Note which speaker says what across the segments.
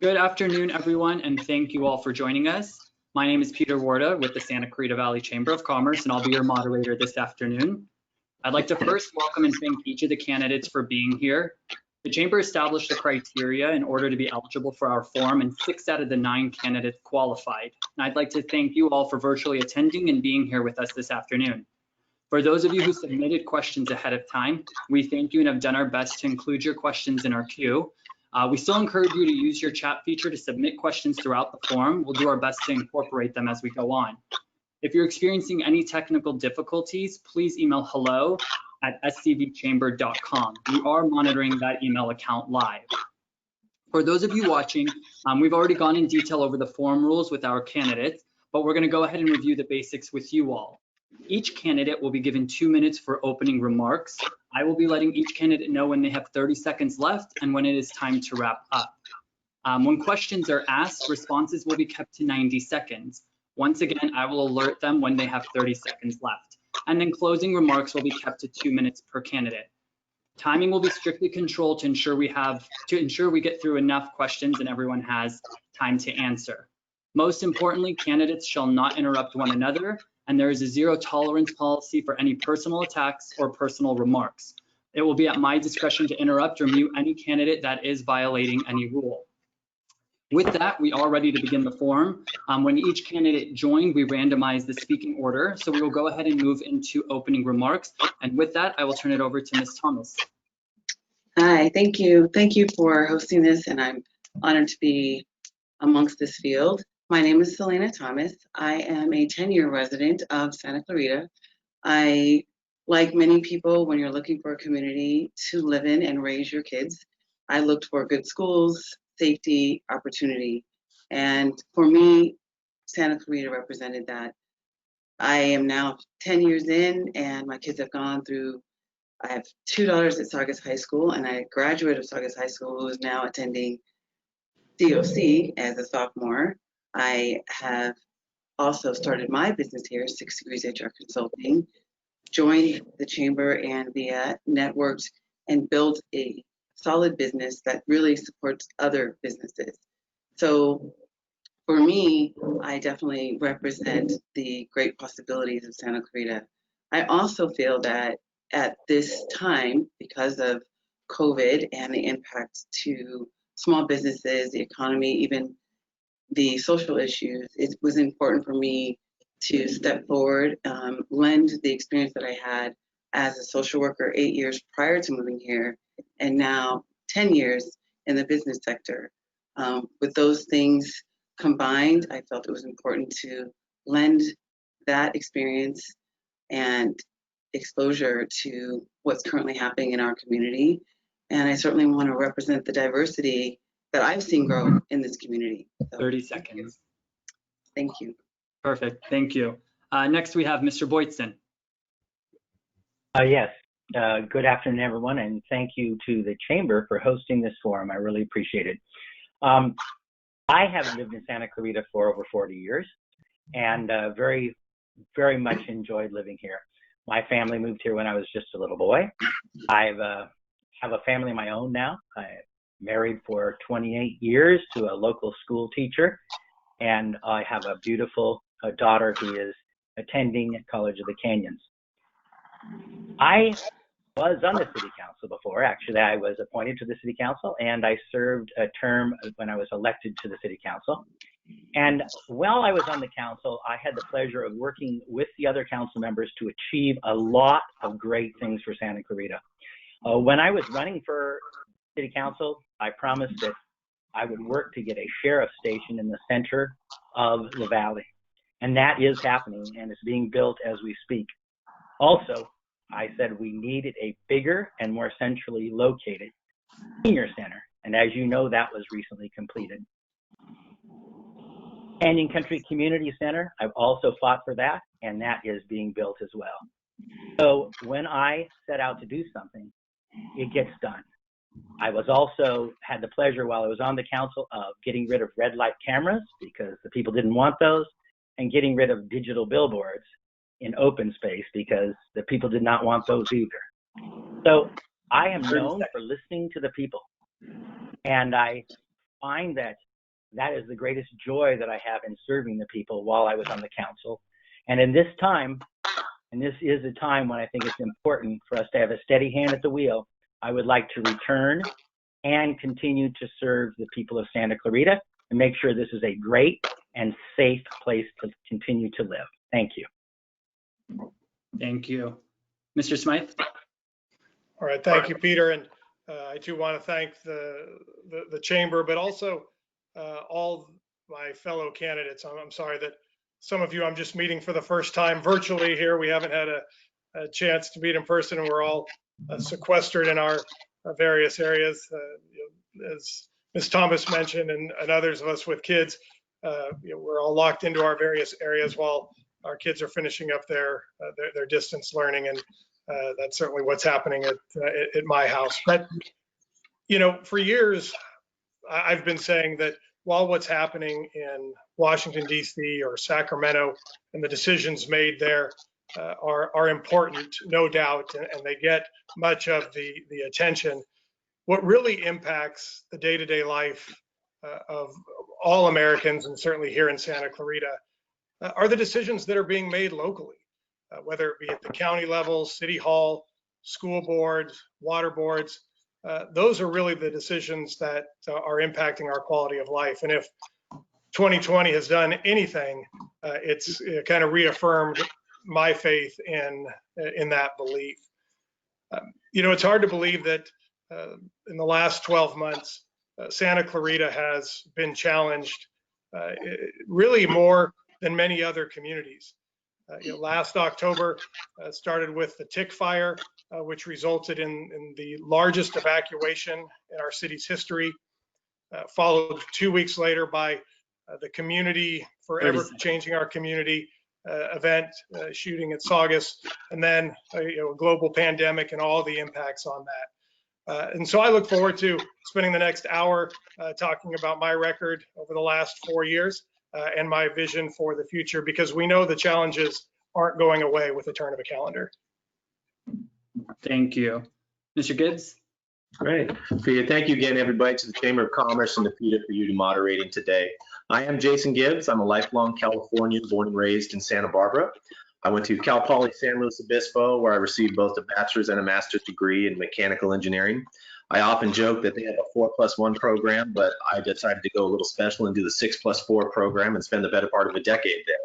Speaker 1: Good afternoon, everyone, and thank you all for joining us. My name is Peter Werthe with the Santa Clarita Valley Chamber of Commerce, and I'll be your moderator this afternoon. I'd like to first welcome and thank each of the candidates for being here. The Chamber established the criteria in order to be eligible for our forum, and 6 out of the 9 candidates qualified. And I'd like to thank you all for virtually attending and being here with us this afternoon. For those of you who submitted questions ahead of time, we thank you and have done our best to include your questions in our queue. We still encourage you to use your chat feature to submit questions throughout the forum. We'll do our best to incorporate them as we go on. If you're experiencing any technical difficulties, please email hello@scvchamber.com. We are monitoring that email account live. For those of you watching, we've already gone in detail over the forum rules with our candidates, but we're going to go ahead and review the basics with you all. Each candidate will be given 2 minutes for opening remarks. I will be letting each candidate know when they have 30 seconds left and when it is time to wrap up. When questions are asked, responses will be kept to 90 seconds. Once again, I will alert them when they have 30 seconds left. And then closing remarks will be kept to 2 minutes per candidate. Timing will be strictly controlled to ensure we get through enough questions and everyone has time to answer. Most importantly, candidates shall not interrupt one another, and there is a zero tolerance policy for any personal attacks or personal remarks. It will be at my discretion to interrupt or mute any candidate that is violating any rule. With that, we are ready to begin the forum. When each candidate joined, we randomized the speaking order, so we will go ahead and move into opening remarks. And with that, I will turn it over to Ms. Thomas.
Speaker 2: Hi, thank you. Thank you for hosting this, and I'm honored to be amongst this field. My name is Selina Thomas. I am a 10-year resident of Santa Clarita. I, like many people, when you're looking for a community to live in and raise your kids, I looked for good schools, safety, opportunity. And for me, Santa Clarita represented that. I am now 10 years in, and my kids have gone through, I have 2 daughters at Saugus High School, and I graduated of Saugus High School, who is now attending COC as a sophomore. I have also started my business here, 6 Degrees HR Consulting, joined the chamber and via networked and built a solid business that really supports other businesses. So for me, I definitely represent the great possibilities of Santa Clarita. I also feel that at this time, because of COVID and the impact to small businesses, the economy, even the social issues, it was important for me to step forward, lend the experience that I had as a social worker 8 years prior to moving here, and now 10 years in the business sector. With those things combined, I felt it was important to lend that experience and exposure to what's currently happening in our community. And I certainly want to represent the diversity that I've seen grow in this community. So,
Speaker 1: 30 seconds.
Speaker 2: Thank you.
Speaker 1: Perfect, thank you. Next we have Mr. Boydston.
Speaker 3: Yes, good afternoon, everyone, and thank you to the Chamber for hosting this forum. I really appreciate it. I have lived in Santa Clarita for over 40 years and very much enjoyed living here. My family moved here when I was just a little boy. I have a family of my own now. I'm married for 28 years to a local school teacher, and I have a beautiful daughter who is attending College of the Canyons. I was on the city council before. Actually, I was appointed to the city council, and I served a term when I was elected to the city council. And while I was on the council, I had the pleasure of working with the other council members to achieve a lot of great things for Santa Clarita. When I was running for city council, I promised that I would work to get a sheriff station in the center of the valley. And that is happening, and it's being built as we speak. Also, I said we needed a bigger and more centrally located senior center. And as you know, that was recently completed. Canyon Country Community Center, I've also fought for that, and that is being built as well. So when I set out to do something, it gets done. I was also had the pleasure while I was on the council of getting rid of red light cameras because the people didn't want those, and getting rid of digital billboards in open space because the people did not want those either. So I am known for listening to the people, and I find that that is the greatest joy that I have in serving the people while I was on the council. And in this time, and this is a time when I think it's important for us to have a steady hand at the wheel, I would like to return and continue to serve the people of Santa Clarita and make sure this is a great and safe place to continue to live. Thank you.
Speaker 1: Thank you. Mr. Smyth?
Speaker 4: All right, thank you, Peter. And I too want to thank the chamber, but also all my fellow candidates. I'm sorry that some of you I'm just meeting for the first time virtually here. We haven't had a chance to meet in person, and we're all sequestered in our various areas. As Ms. Thomas mentioned, and others of us with kids, we're all locked into our various areas while our kids are finishing up their distance learning, and that's certainly what's happening at my house. But for years I've been saying that while what's happening in Washington, D.C. or Sacramento and the decisions made there are important, no doubt, and they get much of the attention, what really impacts the day-to-day life of all Americans, and certainly here in Santa Clarita, are the decisions that are being made locally, whether it be at the county level, city hall, school boards, water boards. Those are really the decisions that are impacting our quality of life. And if 2020 has done anything, it's kind of reaffirmed my faith in that belief. It's hard to believe that in the last 12 months, Santa Clarita has been challenged really more than many other communities. Last October started with the tick fire, which resulted in the largest evacuation in our city's history, followed 2 weeks later by the community forever changing our community event, shooting at Saugus, and then a global pandemic and all the impacts on that. And so I look forward to spending the next hour talking about my record over the last 4 years and my vision for the future, because we know the challenges aren't going away with the turn of a calendar.
Speaker 1: Thank you. Mr. Gibbs?
Speaker 5: Great. Thank you again, everybody, to the Chamber of Commerce and to Peter for you moderating today. I am Jason Gibbs. I'm a lifelong Californian, born and raised in Santa Barbara. I went to Cal Poly San Luis Obispo, where I received both a bachelor's and a master's degree in mechanical engineering. I often joke that they have a 4+1 program, but I decided to go a little special and do the 6+4 program and spend the better part of a decade there.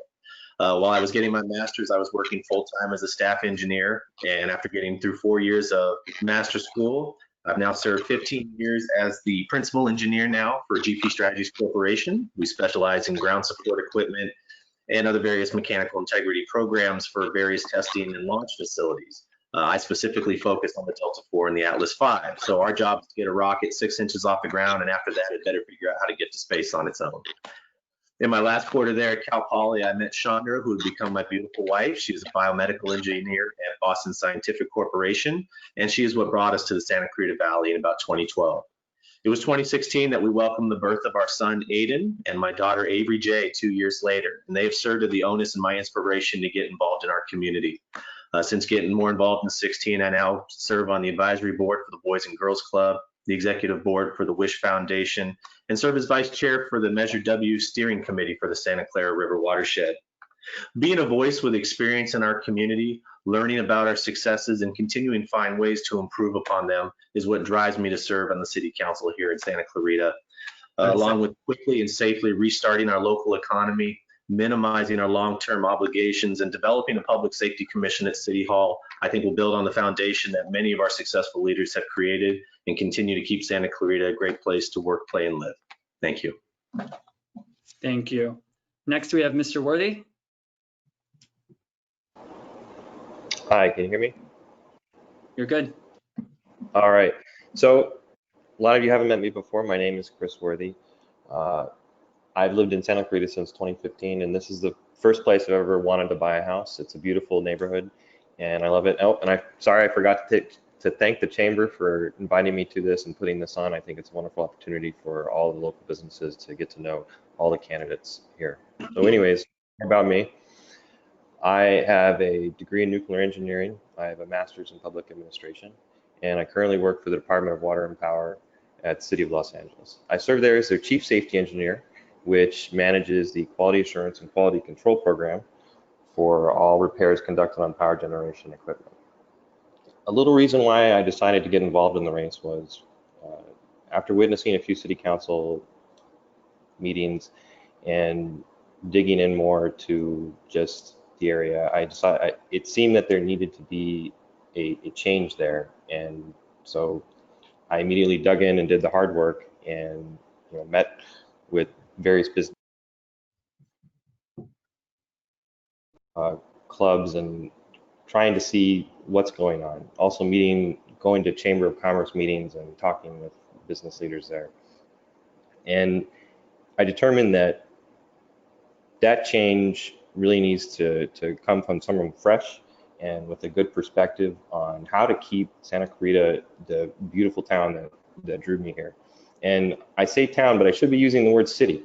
Speaker 5: While I was getting my master's, I was working full-time as a staff engineer, and after getting through 4 years of master's school, I've now served 15 years as the principal engineer now for GP Strategies Corporation. We specialize in ground support equipment and other various mechanical integrity programs for various testing and launch facilities. I specifically focus on the Delta IV and the Atlas V. So our job is to get a rocket 6 inches off the ground, and after that, it better figure out how to get to space on its own. In my last quarter there at Cal Poly, I met Chandra, who would become my beautiful wife. She is a biomedical engineer at Boston Scientific Corporation, and she is what brought us to the Santa Clarita Valley in about 2012. It was 2016 that we welcomed the birth of our son, Aiden, and my daughter, Avery J, 2 years later. And they have served as the onus and my inspiration to get involved in our community. Since getting more involved in 16, I now serve on the advisory board for the Boys and Girls Club, the executive board for the Wish Foundation, and serve as vice chair for the Measure W steering committee for the Santa Clara River watershed. Being a voice with experience in our community, learning about our successes, and continuing to find ways to improve upon them is what drives me to serve on the city council here in Santa Clarita, along with quickly and safely restarting our local economy, minimizing our long-term obligations, and developing a public safety commission at City Hall. I think will build on the foundation that many of our successful leaders have created and continue to keep Santa Clarita a great place to work, play, and live. Thank you.
Speaker 1: Thank you. Next, we have Mr. Werthe.
Speaker 6: Hi, can you hear me?
Speaker 1: You're good.
Speaker 6: All right. So a lot of you haven't met me before. My name is Chris Werthe. I've lived in Santa Clarita since 2015, and this is the first place I've ever wanted to buy a house. It's a beautiful neighborhood, and I love it. Oh, and sorry I forgot to thank the Chamber for inviting me to this and putting this on. I think it's a wonderful opportunity for all the local businesses to get to know all the candidates here. So anyways, about me. I have a degree in nuclear engineering. I have a master's in public administration, and I currently work for the Department of Water and Power at City of Los Angeles. I serve there as their chief safety engineer, which manages the quality assurance and quality control program for all repairs conducted on power generation equipment. A little reason why I decided to get involved in the race was after witnessing a few city council meetings and digging in more to just the area, it seemed that there needed to be a change there. And so I immediately dug in and did the hard work and met with various business clubs and trying to see what's going on. Also going to Chamber of Commerce meetings and talking with business leaders there. And I determined that change really needs to come from someone fresh and with a good perspective on how to keep Santa Clarita the beautiful town that drew me here. And I say town, but I should be using the word city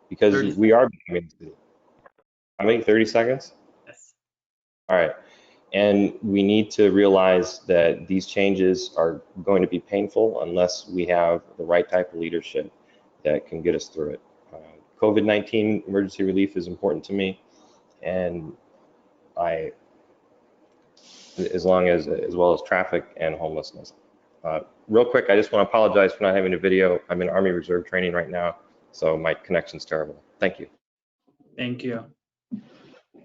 Speaker 6: because we are becoming a city. How many? 30 seconds?
Speaker 1: Yes.
Speaker 6: All right. And we need to realize that these changes are going to be painful unless we have the right type of leadership that can get us through it. COVID-19 emergency relief is important to me, and as well as traffic and homelessness. Real quick, I just want to apologize for not having a video. I'm in Army Reserve training right now, so my connection's terrible. Thank you.
Speaker 1: Thank you.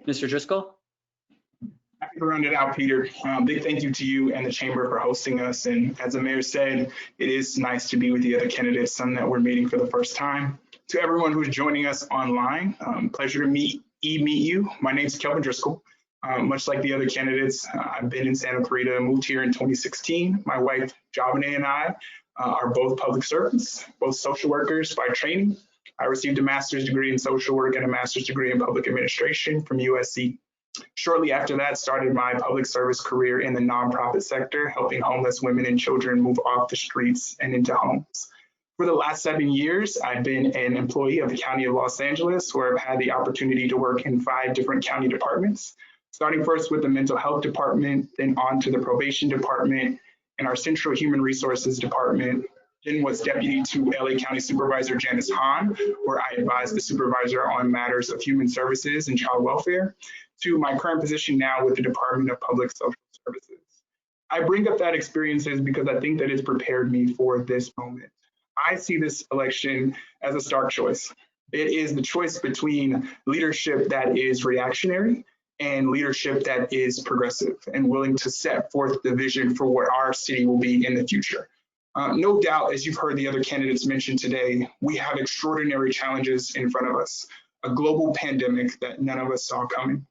Speaker 1: Mr. Driscoll?
Speaker 7: Happy to round it out, Peter. Big thank you to you and the Chamber for hosting us. And as the mayor said, it is nice to be with the other candidates, some that we're meeting for the first time. To everyone who's joining us online, pleasure to meet you. My name is Kelvin Driscoll. Much like the other candidates, I've been in Santa Clarita, moved here in 2016. My wife, Javane, and I are both public servants, both social workers by training. I received a master's degree in social work and a master's degree in public administration from USC. Shortly after that, started my public service career in the nonprofit sector, helping homeless women and children move off the streets and into homes. For the last 7 years, I've been an employee of the County of Los Angeles, where I've had the opportunity to work in 5 different county departments, starting first with the mental health department, then on to the probation department and our central human resources department, then was deputy to LA County Supervisor Janice Hahn, where I advised the supervisor on matters of human services and child welfare, to my current position now with the Department of Public Social Services. I bring up that experiences because I think that it's prepared me for this moment. I see this election as a stark choice. It is the choice between leadership that is reactionary and leadership that is progressive and willing to set forth the vision for what our city will be in the future. No doubt, as you've heard the other candidates mention today, we have extraordinary challenges in front of us. A global pandemic that none of us saw coming,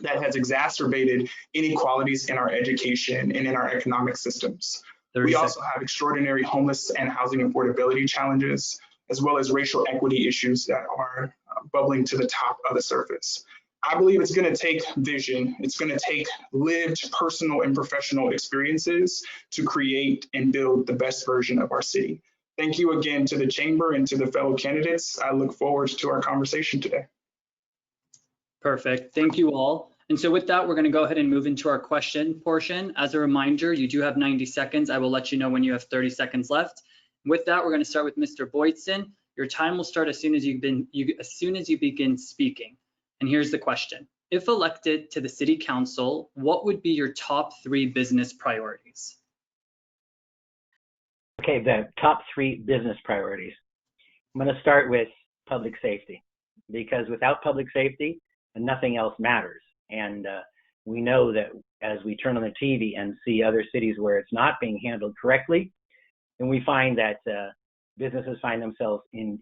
Speaker 7: that has exacerbated inequalities in our education and in our economic systems. We also have extraordinary homeless and housing affordability challenges, as well as racial equity issues that are bubbling to the top of the surface. I believe it's going to take vision. It's going to take lived personal and professional experiences to create and build the best version of our city. Thank you again to the Chamber and to the fellow candidates. I look forward to our conversation today.
Speaker 1: Perfect. Thank you all. And so with that, we're going to go ahead and move into our question portion. As a reminder, you do have 90 seconds. I will let you know when you have 30 seconds left. With that, we're going to start with Mr. Boydston. Your time will start as soon as you begin speaking. And here's the question. If elected to the City Council, what would be your top 3 business priorities?
Speaker 3: Okay, the top 3 business priorities. I'm going to start with public safety, because without public safety, nothing else matters. And we know that as we turn on the TV and see other cities where it's not being handled correctly, and we find that businesses find themselves in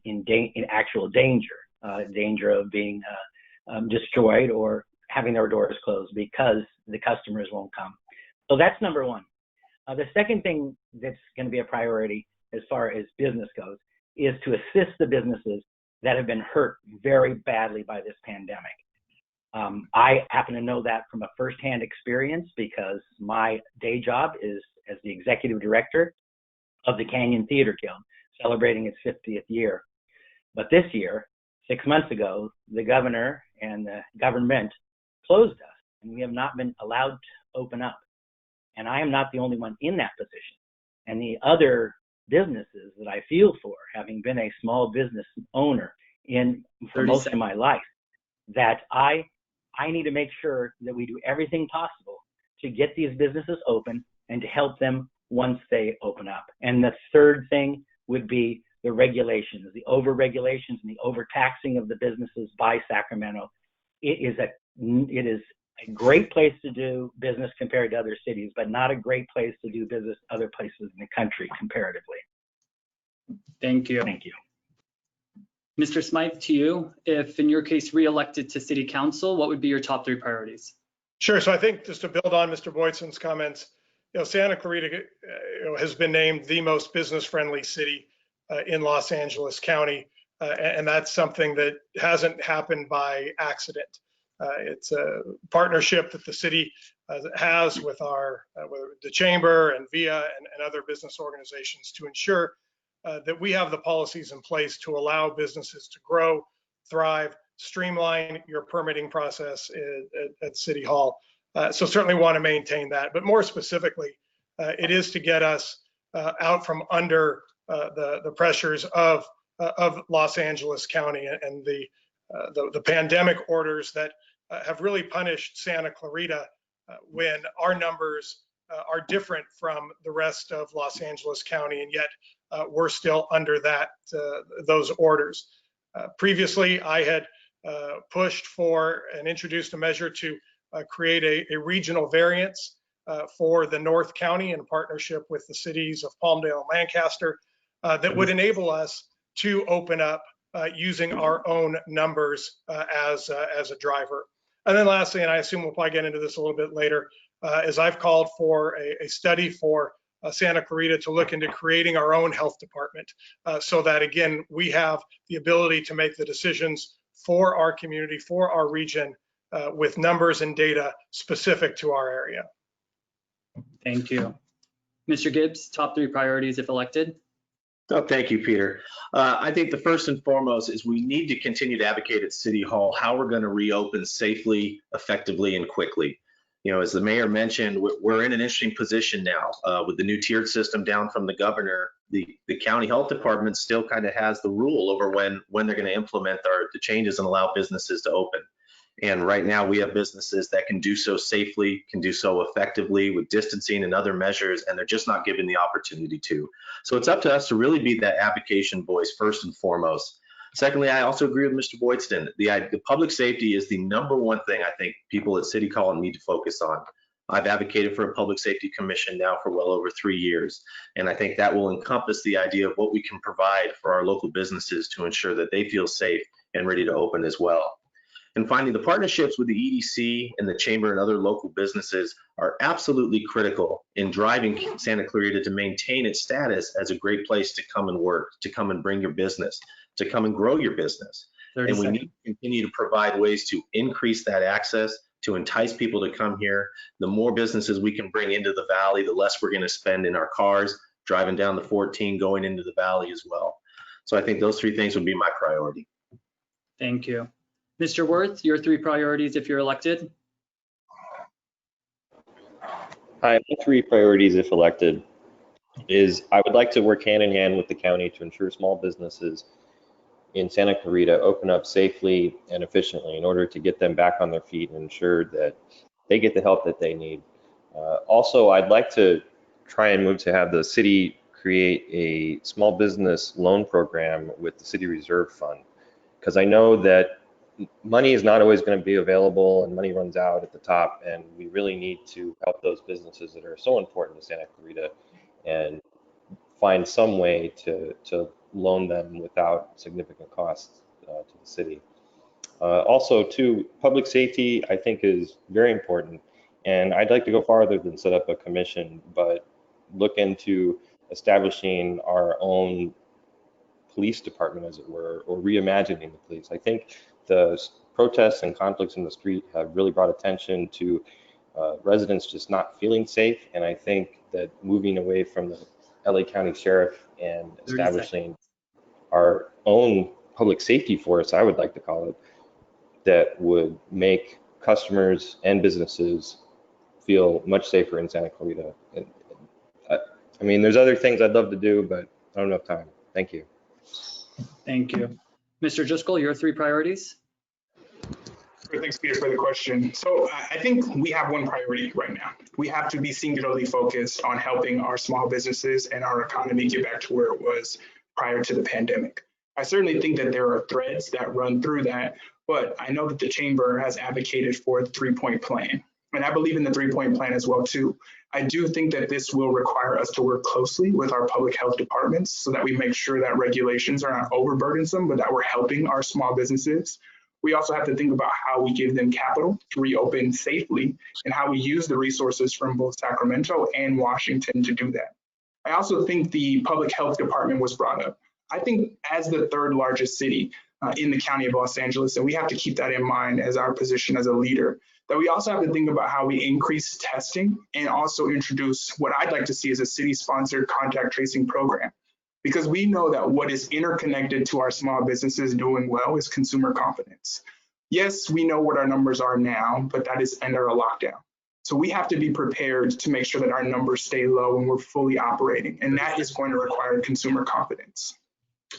Speaker 3: actual danger of being destroyed or having their doors closed because the customers won't come. So that's number 1. The second thing that's going to be a priority as far as business goes is to assist the businesses that have been hurt very badly by this pandemic. I happen to know that from a firsthand experience because my day job is as the executive director of the Canyon Theater Guild, celebrating its 50th year. But this year, 6 months ago, the governor and the government closed us, and we have not been allowed to open up. And I am not the only one in that position. And the other businesses that I feel for, having been a small business owner for
Speaker 1: 30
Speaker 3: most of
Speaker 1: seconds.
Speaker 3: my life, that I need to make sure that we do everything possible to get these businesses open and to help them once they open up. And the third thing would be the regulations, the over-regulations and the overtaxing of the businesses by Sacramento. It is a great place to do business compared to other cities, but not a great place to do business other places in the country comparatively.
Speaker 1: Thank you.
Speaker 3: Thank you.
Speaker 1: Mr. Smyth, to you, if in your case re-elected to City Council, what would be your top 3 priorities?
Speaker 4: Sure. So I think just to build on Mr. Boydston's comments, Santa Clarita has been named the most business-friendly city in Los Angeles County, and that's something that hasn't happened by accident. It's a partnership that the city has with the Chamber and VIA and other business organizations to ensure that we have the policies in place to allow businesses to grow, thrive, streamline your permitting process at City Hall. So certainly want to maintain that, but more specifically, it is to get us out from under the pressures of Los Angeles County and the pandemic orders that have really punished Santa Clarita when our numbers are different from the rest of Los Angeles County, and yet we're still under those orders. Previously, I had pushed for and introduced a measure to create a regional variance for the North County in partnership with the cities of Palmdale and Lancaster that would enable us to open up using our own numbers as a driver. And then lastly, and I assume we'll probably get into this a little bit later, is I've called for a study for Santa Clarita to look into creating our own health department so that, again, we have the ability to make the decisions for our community, for our region, with numbers and data specific to our area.
Speaker 1: Thank you. Mr. Gibbs, top 3 priorities if elected?
Speaker 5: Oh, thank you, Peter. I think the first and foremost is we need to continue to advocate at City Hall how we're going to reopen safely, effectively, and quickly. As the mayor mentioned, we're in an interesting position now with the new tiered system down from the governor. The county health department still kind of has the rule over when they're going to implement the changes and allow businesses to open. And right now we have businesses that can do so safely, can do so effectively with distancing and other measures, and they're just not given the opportunity to. So it's up to us to really be that advocacy voice first and foremost. Secondly, I also agree with Mr. Boydston. The public safety is the #1 thing I think people at City Hall need to focus on. I've advocated for a public safety commission now for well over 3 years, and I think that will encompass the idea of what we can provide for our local businesses to ensure that they feel safe and ready to open as well. And finally, the partnerships with the EDC and the Chamber and other local businesses are absolutely critical in driving Santa Clarita to maintain its status as a great place to come and work, to come and bring your business, to come and grow your business. And we need to continue to provide ways to increase that access, to entice people to come here. The more businesses we can bring into the valley, the less we're going to spend in our cars, driving down the 14, going into the valley as well. So I think those 3 things would be my priority.
Speaker 1: Thank you. Mr. Werthe, your 3 priorities if you're elected?
Speaker 6: Hi, my 3 priorities if elected is I would like to work hand in hand with the county to ensure small businesses in Santa Clarita open up safely and efficiently in order to get them back on their feet and ensure that they get the help that they need. Also, I'd like to try and move to have the city create a small business loan program with the City Reserve Fund, because I know that money is not always going to be available and money runs out at the top, and we really need to help those businesses that are so important to Santa Clarita and find some way to loan them without significant costs to the city. Also, too, public safety I think is very important, and I'd like to go farther than set up a commission, but look into establishing our own police department, as it were, or reimagining the police. I think the protests and conflicts in the street have really brought attention to residents just not feeling safe, and I think that moving away from the LA County Sheriff and establishing our own public safety force, I would like to call it, that would make customers and businesses feel much safer in Santa Clarita. And, I mean, there's other things I'd love to do, but I don't have time. Thank you.
Speaker 1: Thank you. Mr. Driscoll, your 3 priorities?
Speaker 7: Sure, thanks, Peter, for the question. So I think we have one priority right now. We have to be singularly focused on helping our small businesses and our economy get back to where it was prior to the pandemic. I certainly think that there are threads that run through that, but I know that the Chamber has advocated for the 3-point plan. And I believe in the 3-point plan as well, too. I do think that this will require us to work closely with our public health departments so that we make sure that regulations are not overburdensome, but that we're helping our small businesses. We also have to think about how we give them capital to reopen safely and how we use the resources from both Sacramento and Washington to do that. I also think the public health department was brought up. I think as the 3rd largest city in the county of Los Angeles, and we have to keep that in mind as our position as a leader, that we also have to think about how we increase testing and also introduce what I'd like to see as a city-sponsored contact tracing program. Because we know that what is interconnected to our small businesses doing well is consumer confidence. Yes, we know what our numbers are now, but that is under a lockdown. So we have to be prepared to make sure that our numbers stay low and we're fully operating, and that is going to require consumer confidence.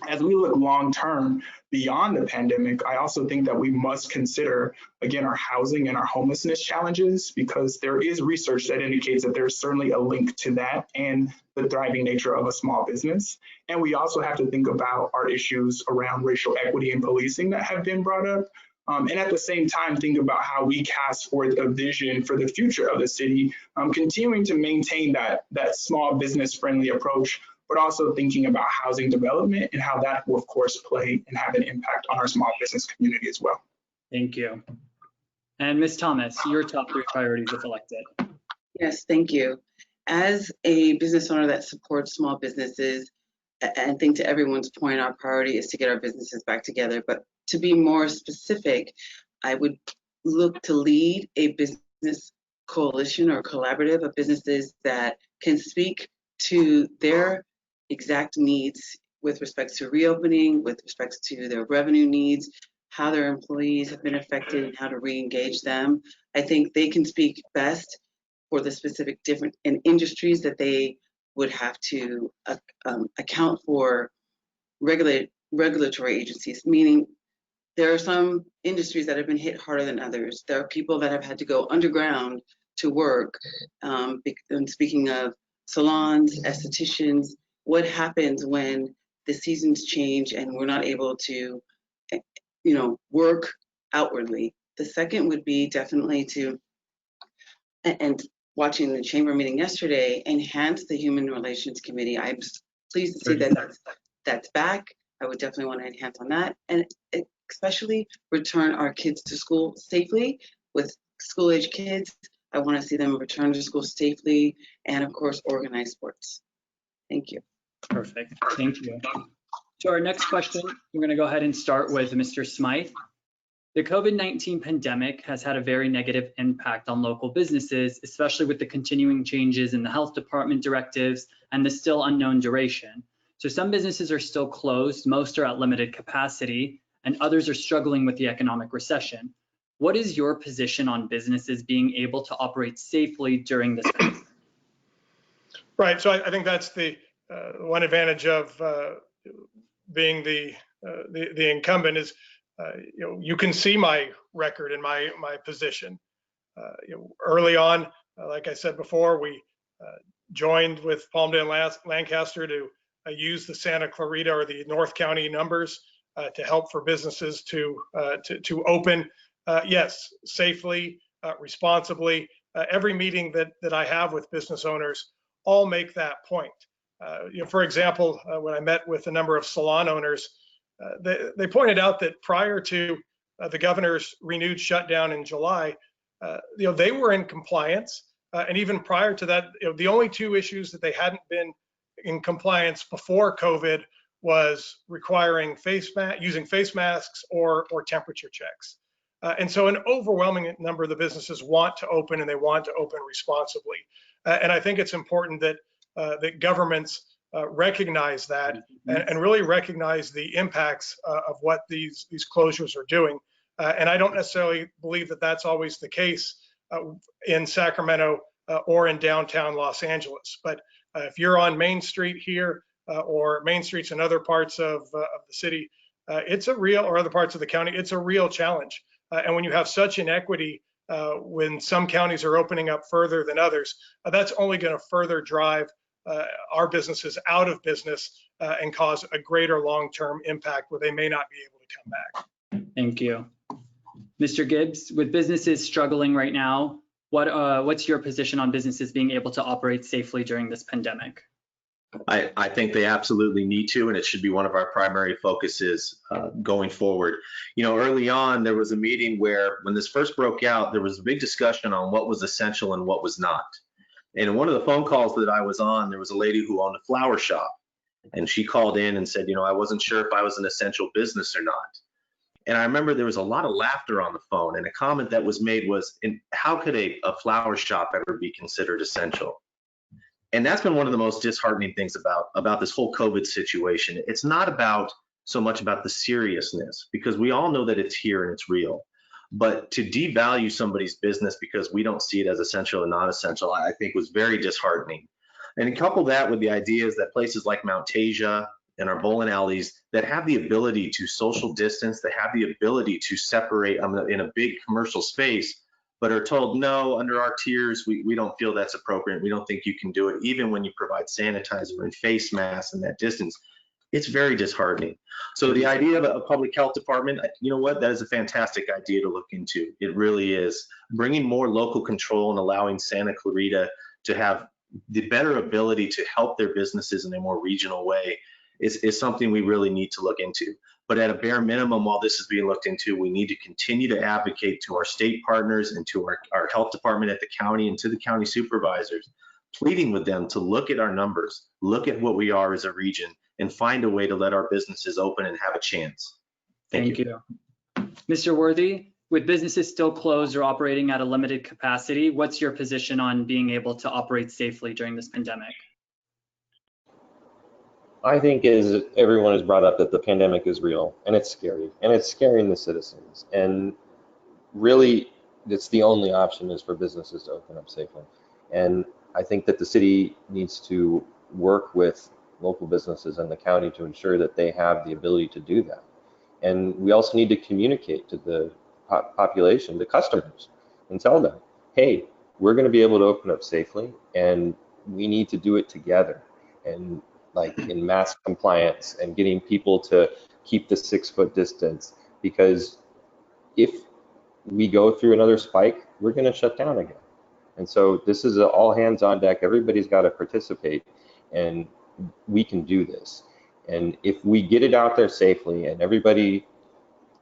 Speaker 7: As we look long-term beyond the pandemic, I also think that we must consider, again, our housing and our homelessness challenges, because there is research that indicates that there's certainly a link to that and the thriving nature of a small business. And we also have to think about our issues around racial equity and policing that have been brought up. And at the same time, think about how we cast forth a vision for the future of the city, continuing to maintain that small business friendly approach, but also thinking about housing development and how that will, of course, play and have an impact on our small business community as well.
Speaker 1: Thank you. And Ms. Thomas, your top 3 priorities if elected.
Speaker 2: Yes, thank you. As a business owner that supports small businesses, I think to everyone's point, our priority is to get our businesses back together. But to be more specific, I would look to lead a business coalition or collaborative of businesses that can speak to their exact needs with respect to reopening, with respect to their revenue needs, how their employees have been affected and how to re-engage them. I think they can speak best for the specific different industries that they would have to account for regulatory agencies, meaning there are some industries that have been hit harder than others. There are people that have had to go underground to work. And speaking of salons, estheticians, what happens when the seasons change and we're not able to, work outwardly? The second would be definitely to, and watching the chamber meeting yesterday, enhance the Human Relations Committee. I'm pleased to see that that's back. I would definitely want to enhance on that, and especially return our kids to school safely. With school-age kids, I want to see them return to school safely, and of course, organize sports. Thank you.
Speaker 1: Perfect. Thank you. So our next question, we're going to go ahead and start with Mr. Smyth. The COVID-19 pandemic has had a very negative impact on local businesses, especially with the continuing changes in the health department directives and the still unknown duration. So some businesses are still closed, most are at limited capacity, and others are struggling with the economic recession. What is your position on businesses being able to operate safely during this crisis?
Speaker 4: Right. So I think that's the one advantage of being the incumbent is, you can see my record and my position. Early on, like I said before, we joined with Palmdale and Lancaster to use the Santa Clarita or the North County numbers to help for businesses to open, yes, safely, responsibly. Every meeting that I have with business owners all make that point. For example, when I met with a number of salon owners, they pointed out that prior to the governor's renewed shutdown in July, they were in compliance. And even prior to that, the only 2 issues that they hadn't been in compliance before COVID was requiring using face masks or temperature checks. And so an overwhelming number of the businesses want to open, and they want to open responsibly. And I think it's important that that governments recognize that and really recognize the impacts of what these closures are doing. And I don't necessarily believe that that's always the case in Sacramento or in downtown Los Angeles. But if you're on Main Street here or Main Streets in other parts of the city, it's a real, or other parts of the county, it's a real challenge. And when you have such inequity, when some counties are opening up further than others, that's only going to further drive our businesses out of business and cause a greater long-term impact where they may not be able to come back.
Speaker 1: Thank you. Mr. Gibbs, with businesses struggling right now, what's your position on businesses being able to operate safely during this pandemic?
Speaker 5: I think they absolutely need to, and it should be one of our primary focuses going forward. You know, early on, there was a meeting where when this first broke out, there was a big discussion on what was essential and what was not. And in one of the phone calls that I was on, there was a lady who owned a flower shop, and she called in and said, you know, I wasn't sure if I was an essential business or not. And I remember there was a lot of laughter on the phone, and a comment that was made was, how could a flower shop ever be considered essential? And that's been one of the most disheartening things about this whole COVID situation. It's not so much about the seriousness, because we all know that it's here and it's real. But to devalue somebody's business because we don't see it as essential and not essential, I think was very disheartening. And couple that with the ideas that places like Mount Tasia and our bowling alleys that have the ability to social distance, that have the ability to separate in a big commercial space, but are told, no, under our tiers, we don't feel that's appropriate. We don't think you can do it, even when you provide sanitizer and face masks and that distance. It's very disheartening. So the idea of a public health department, you know what, that is a fantastic idea to look into. It really is. Bringing more local control and allowing Santa Clarita to have the better ability to help their businesses in a more regional way is something we really need to look into. But at a bare minimum, while this is being looked into, we need to continue to advocate to our state partners and to our health department at the county and to the county supervisors, pleading with them to look at our numbers, look at what we are as a region, and find a way to let our businesses open and have a chance. Thank you.
Speaker 1: Mr. Werthe, with businesses still closed or operating at a limited capacity, what's your position on being able to operate safely during this pandemic?
Speaker 6: I think, as everyone has brought up, that the pandemic is real and it's scary, and it's scaring the citizens. And really, it's the only option is for businesses to open up safely. And I think that the city needs to work with local businesses and the county to ensure that they have the ability to do that. And we also need to communicate to the population, the customers, and tell them, hey, we're going to be able to open up safely, and we need to do it together. And like in mask compliance and getting people to keep the 6-foot distance, because if we go through another spike, we're going to shut down again. And so this is all hands on deck. Everybody's got to participate, and we can do this. And if we get it out there safely and everybody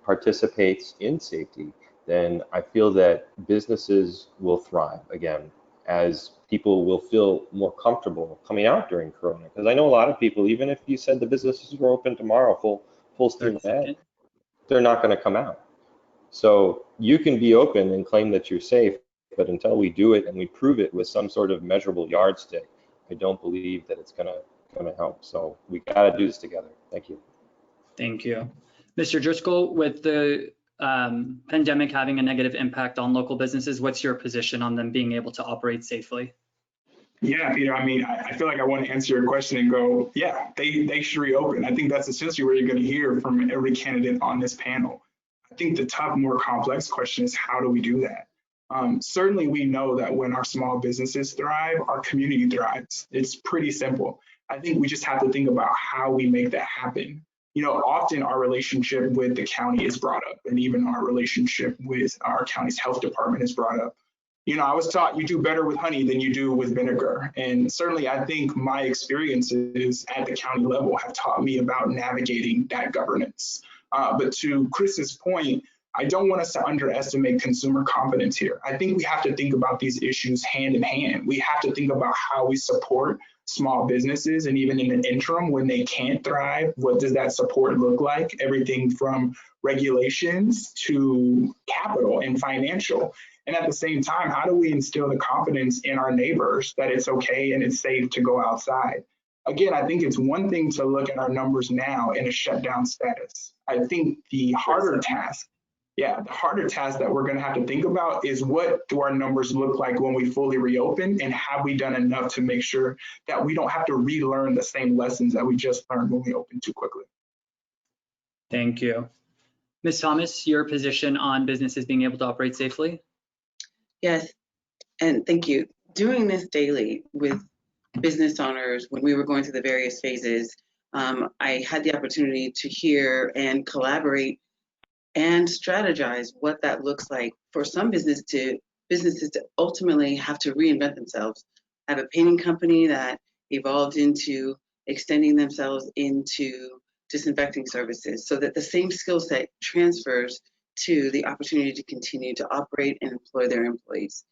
Speaker 6: participates in safety, then I feel that businesses will thrive again, as people will feel more comfortable coming out during Corona. Because I know a lot of people, even if you said the businesses were open tomorrow, full steam ahead, they're not going to come out. So you can be open and claim that you're safe, but until we do it and we prove it with some sort of measurable yardstick, I don't believe that it's going to help. So we got to do this together. Thank you.
Speaker 1: Thank you. Mr. Driscoll, with the pandemic having a negative impact on local businesses, what's your position on them being able to operate safely?
Speaker 7: Yeah, Peter, I mean, I feel like I want to answer your question and go, yeah, they should reopen. I think that's essentially what you're going to hear from every candidate on this panel. I think the tough, more complex question is, how do we do that? Certainly, we know that when our small businesses thrive, our community thrives. It's pretty simple. I think we just have to think about how we make that happen. You know, often our relationship with the county is brought up, and even our relationship with our county's health department is brought up. You know, I was taught you do better with honey than you do with vinegar. And certainly I think my experiences at the county level have taught me about navigating that governance. But to Chris's point, I don't want us to underestimate consumer confidence here. I think we have to think about these issues hand in hand. We have to think about how we support small businesses, and even in an interim when they can't thrive, what does that support look like? Everything from regulations to capital and financial. And at the same time, how do we instill the confidence in our neighbors that it's okay and it's safe to go outside? Again, I think it's one thing to look at our numbers now in a shutdown status. I think the harder task that we're going to have to think about is, what do our numbers look like when we fully reopen, and have we done enough to make sure that we don't have to relearn the same lessons that we just learned when we opened too quickly?
Speaker 1: Thank you. Ms. Thomas, your position on businesses being able to operate safely?
Speaker 2: Yes, and thank you. Doing this daily with business owners when we were going through the various phases, I had the opportunity to hear and collaborate and strategize what that looks like for some businesses to ultimately have to reinvent themselves. I have a painting company that evolved into extending themselves into disinfecting services so that the same skill set transfers to the opportunity to continue to operate and employ their employees.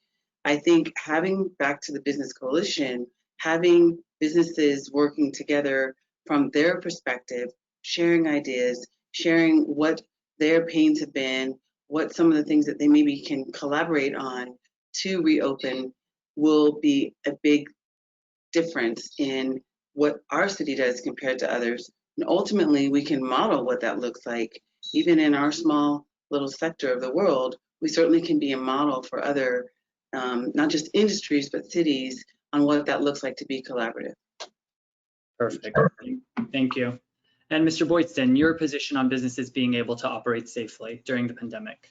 Speaker 2: I think having, back to the Business Coalition, having businesses working together from their perspective, sharing ideas, sharing what their pains have been, what some of the things that they maybe can collaborate on to reopen will be a big difference in what our city does compared to others. And ultimately, we can model what that looks like. Even in our small little sector of the world, we certainly can be a model for other, not just industries, but cities on what that looks like to be collaborative.
Speaker 1: Perfect. Thank you. And Mr. Boydston, your position on businesses being able to operate safely during the pandemic?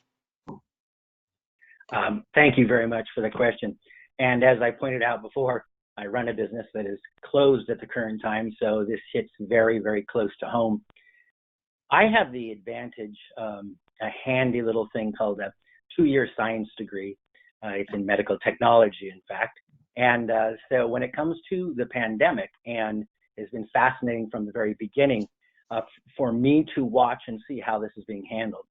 Speaker 3: Thank you very much for the question. And as I pointed out before, I run a business that is closed at the current time, so this hits very, very close to home. I have the advantage, a handy little thing called a 2-year science degree. It's in medical technology, in fact. And so when it comes to the pandemic, and it's been fascinating from the very beginning for me to watch and see how this is being handled.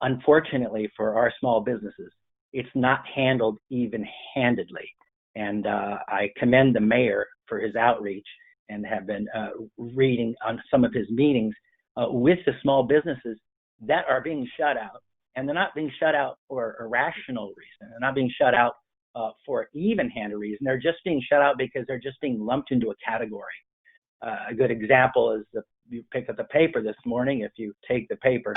Speaker 3: Unfortunately for our small businesses, it's not handled even-handedly. And I commend the mayor for his outreach and have been reading on some of his meetings with the small businesses that are being shut out. And they're not being shut out for a rational reason. They're not being shut out for even-handed reason. They're just being shut out because they're just being lumped into a category. A good example is if you pick up the paper this morning, if you take the paper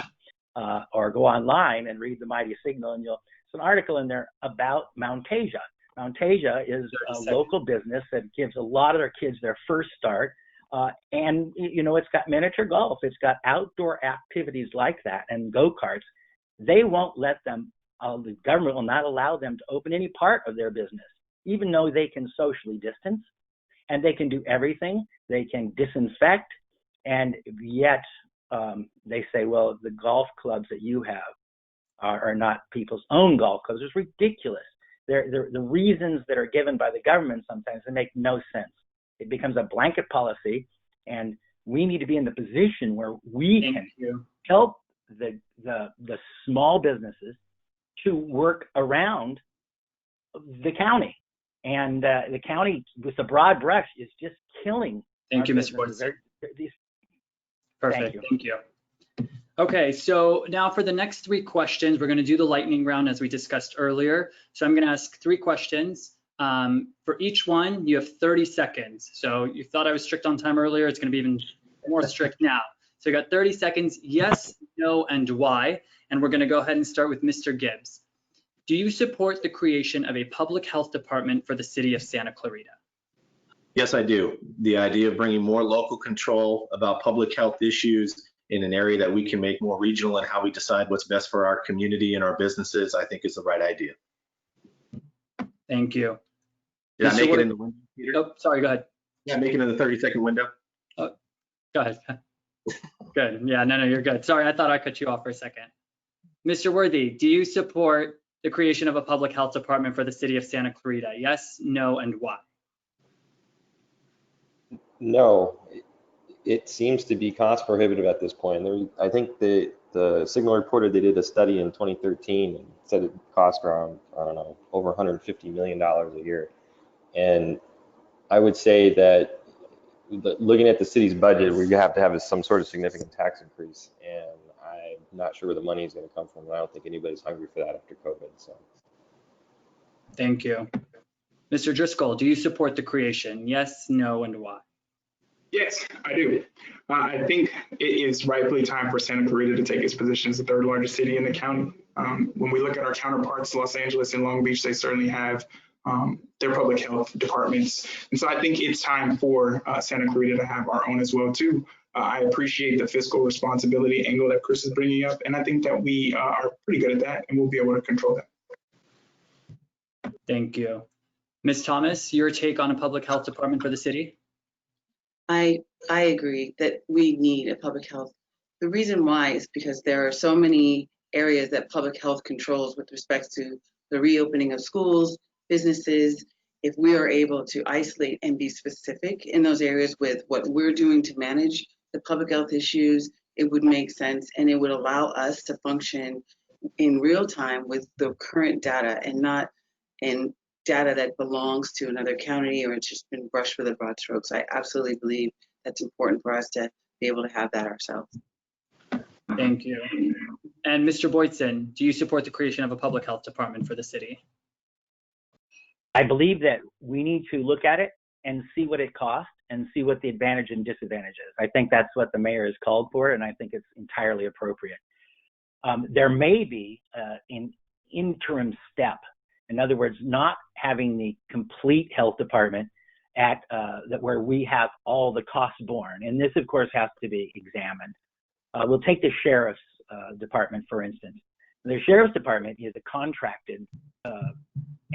Speaker 3: or go online and read the Mighty Signal, and there's an article in there about Mount Asia. Mount Asia is a local business that gives a lot of their kids their first start. And, you know, it's got miniature golf. It's got outdoor activities like that and go-karts. They won't let them, the government will not allow them to open any part of their business, even though they can socially distance and they can do everything. They can disinfect, and yet they say, well, the golf clubs that you have are not people's own golf clubs. It's ridiculous. The reasons that are given by the government sometimes, they make no sense. It becomes a blanket policy, and we need to be in the position where we can help the small businesses to work around the county. And the county, with the broad brush, is just killing.
Speaker 1: Thank you, Mr. Boydston. Perfect. Thank you. Okay, so now for the next 3 questions, we're going to do the lightning round as we discussed earlier. So I'm going to ask 3 questions. For each one, you have 30 seconds. So you thought I was strict on time earlier. It's going to be even more strict now. So you got 30 seconds, yes, no, and why. And we're going to go ahead and start with Mr. Gibbs. Do you support the creation of a public health department for the city of Santa Clarita?
Speaker 5: Yes, I do. The idea of bringing more local control about public health issues in an area that we can make more regional and how we decide what's best for our community and our businesses, I think is the right idea.
Speaker 1: Thank you.
Speaker 5: Did I make it in the window, Peter?
Speaker 1: Oh, sorry, go ahead.
Speaker 5: Yeah, make it in the 30-second window.
Speaker 1: Oh, go ahead. Good. Yeah, no, you're good. Sorry, I thought I cut you off for a second. Mr. Werthe, do you support the creation of a public health department for the city of Santa Clarita? Yes, no, and why?
Speaker 6: No, it seems to be cost prohibitive at this point. I think the Signal reported they did a study in 2013 and said it cost around, I don't know, over $150 million a year. And I would say that looking at the city's budget, we have to have some sort of significant tax increase. And I'm not sure where the money is going to come from. I don't think anybody's hungry for that after COVID. So.
Speaker 1: Thank you. Mr. Driscoll, do you support the creation? Yes, no, and why?
Speaker 7: Yes, I do. I think it is rightfully time for Santa Clarita to take its position as the 3rd largest city in the county. When we look at our counterparts, Los Angeles and Long Beach, they certainly have their public health departments. And so I think it's time for Santa Clarita to have our own as well too. I appreciate the fiscal responsibility angle that Chris is bringing up, and I think that we are pretty good at that, and we'll be able to control that.
Speaker 1: Thank you. Ms. Thomas, your take on a public health department for the city?
Speaker 2: I agree that we need a public health. The reason why is because there are so many areas that public health controls with respect to the reopening of schools, businesses. If we are able to isolate and be specific in those areas with what we're doing to manage the public health issues, it would make sense, and it would allow us to function in real time with the current data and not in data that belongs to another county or it's just been brushed with a broad strokes. I absolutely believe that's important for us to be able to have that ourselves.
Speaker 1: Thank you. And Mr. Boydston, do you support the creation of a public health department for the city?
Speaker 3: I believe that we need to look at it and see what it costs and see what the advantage and disadvantage is. I think that's what the mayor has called for, and I think it's entirely appropriate. There may be an interim step. In other words, not having the complete health department at that where we have all the costs borne. And this, of course, has to be examined. We'll take the sheriff's department, for instance. The sheriff's department is a contracted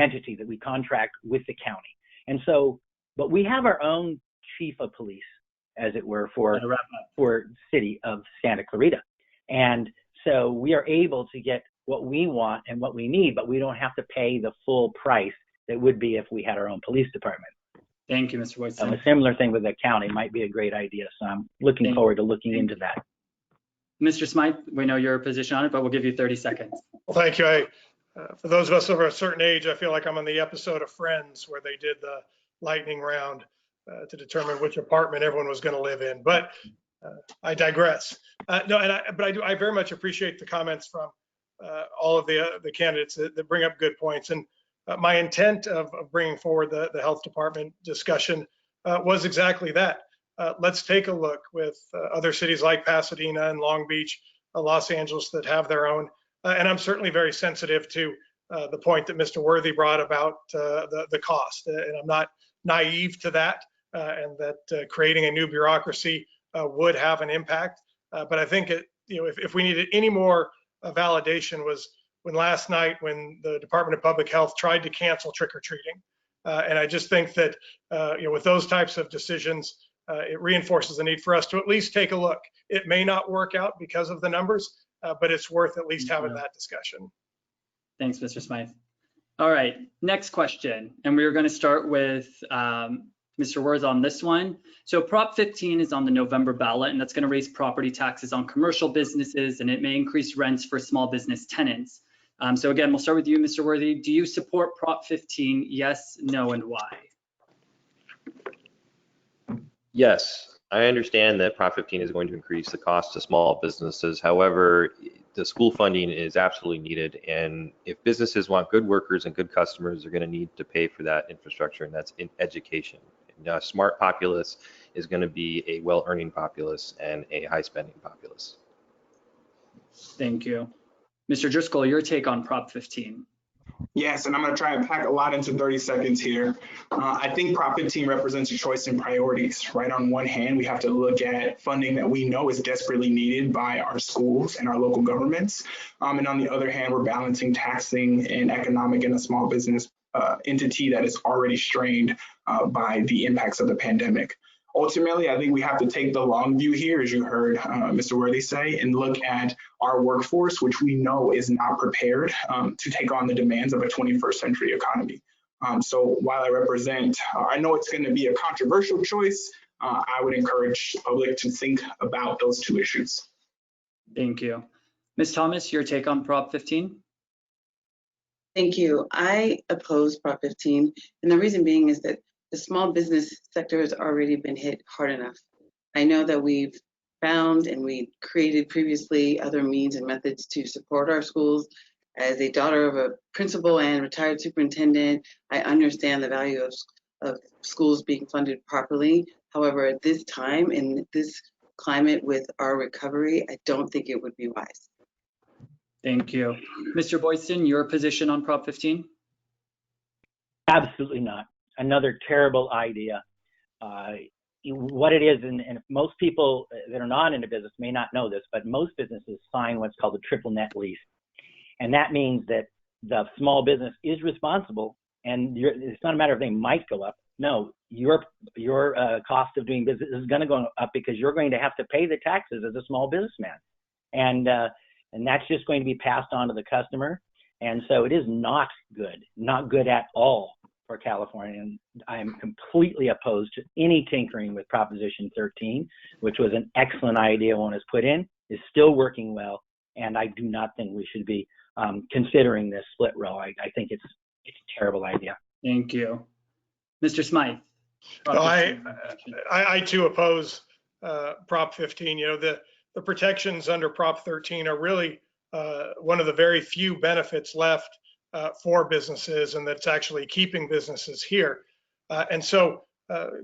Speaker 3: entity that we contract with the county. And so, but we have our own chief of police, as it were, for City of Santa Clarita. And so we are able to get what we want and what we need, but we don't have to pay the full price that would be if we had our own police department.
Speaker 1: Thank you, Mr. Boydston.
Speaker 3: A similar thing with the county might be a great idea. So I'm looking forward to looking into that.
Speaker 1: Mr. Smyth, we know your position on it, but we'll give you 30 seconds.
Speaker 4: Well, thank you. For those of us over a certain age, I feel like I'm on the episode of Friends where they did the lightning round to determine which apartment everyone was going to live in. But I digress. I very much appreciate the comments from all of the candidates that bring up good points. And my intent of bringing forward the health department discussion was exactly that. Let's take a look with other cities like Pasadena and Long Beach, Los Angeles that have their own. And I'm certainly very sensitive to the point that Mr. Werthe brought about the cost. And I'm not naive to that, and that creating a new bureaucracy would have an impact. But I think if we needed any more validation was when last night when the Department of Public Health tried to cancel trick-or-treating. And I just think that with those types of decisions, it reinforces the need for us to at least take a look. It may not work out because of the numbers, but it's worth at least having that discussion.
Speaker 1: Thanks, Mr. Smyth. All right, next question. And we're going to start with Mr. Werthe on this one. So Prop 15 is on the November ballot, and that's going to raise property taxes on commercial businesses, and it may increase rents for small business tenants. So again, we'll start with you, Mr. Werthe. Do you support Prop 15? Yes, no, and why?
Speaker 6: Yes, I understand that Prop 15 is going to increase the cost to small businesses. However, the school funding is absolutely needed. And if businesses want good workers and good customers, they're going to need to pay for that infrastructure, and that's in education. And a smart populace is going to be a well-earning populace and a high-spending populace.
Speaker 1: Thank you. Mr. Driscoll, your take on Prop 15.
Speaker 7: Yes, and I'm going to try and pack a lot into 30 seconds here. I think Prop 15 represents a choice in priorities. Right, on one hand, we have to look at funding that we know is desperately needed by our schools and our local governments. And on the other hand, we're balancing taxing an economic and a small business entity that is already strained by the impacts of the pandemic. Ultimately, I think we have to take the long view here, as you heard Mr. Werthe say, and look at our workforce, which we know is not prepared to take on the demands of a 21st century economy. So while I know it's going to be a controversial choice, I would encourage the public to think about those two issues.
Speaker 1: Thank you. Ms. Thomas, your take on Prop 15?
Speaker 2: Thank you. I oppose Prop 15, and the reason being is that the small business sector has already been hit hard enough. I know that we've found and we created previously other means and methods to support our schools. As a daughter of a principal and retired superintendent, I understand the value of schools being funded properly. However, at this time, in this climate with our recovery, I don't think it would be wise.
Speaker 1: Thank you. Mr. Boydston, your position on Prop 15?
Speaker 3: Absolutely not. Another terrible idea. what it is, and most people that are not into business may not know this, but most businesses sign what's called a triple net lease. And that means that the small business is responsible, and it's not a matter of they might go up. No, your cost of doing business is going to go up because you're going to have to pay the taxes as a small businessman. And that's just going to be passed on to the customer. And so it is not good at all for California. And I am completely opposed to any tinkering with Proposition 13, which was an excellent idea when it was put in, is still working well. And I do not think we should be considering this split row. I think it's a terrible idea.
Speaker 1: Thank you. Mr. Smyth.
Speaker 4: I too oppose Prop 15. You know, the protections under Prop 13 are really one of the very few benefits left for businesses, and that's actually keeping businesses here. And so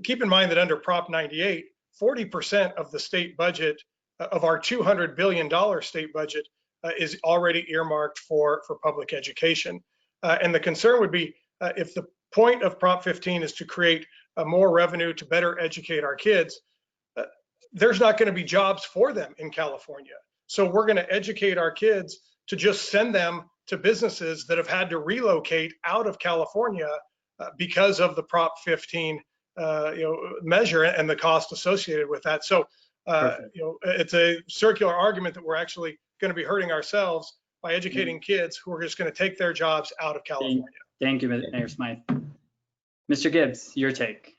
Speaker 4: keep in mind that under Prop 98, 40% of the state budget, of our $200 billion state budget, is already earmarked for public education. And the concern would be if the point of Prop 15 is to create more revenue to better educate our kids, there's not going to be jobs for them in California. So we're going to educate our kids to just send them to businesses that have had to relocate out of California because of the Prop 15 measure and the cost associated with that. So it's a circular argument that we're actually going to be hurting ourselves by educating kids who are just going to take their jobs out of California.
Speaker 1: Thank you, Mayor Smyth. Mr. Gibbs, your take.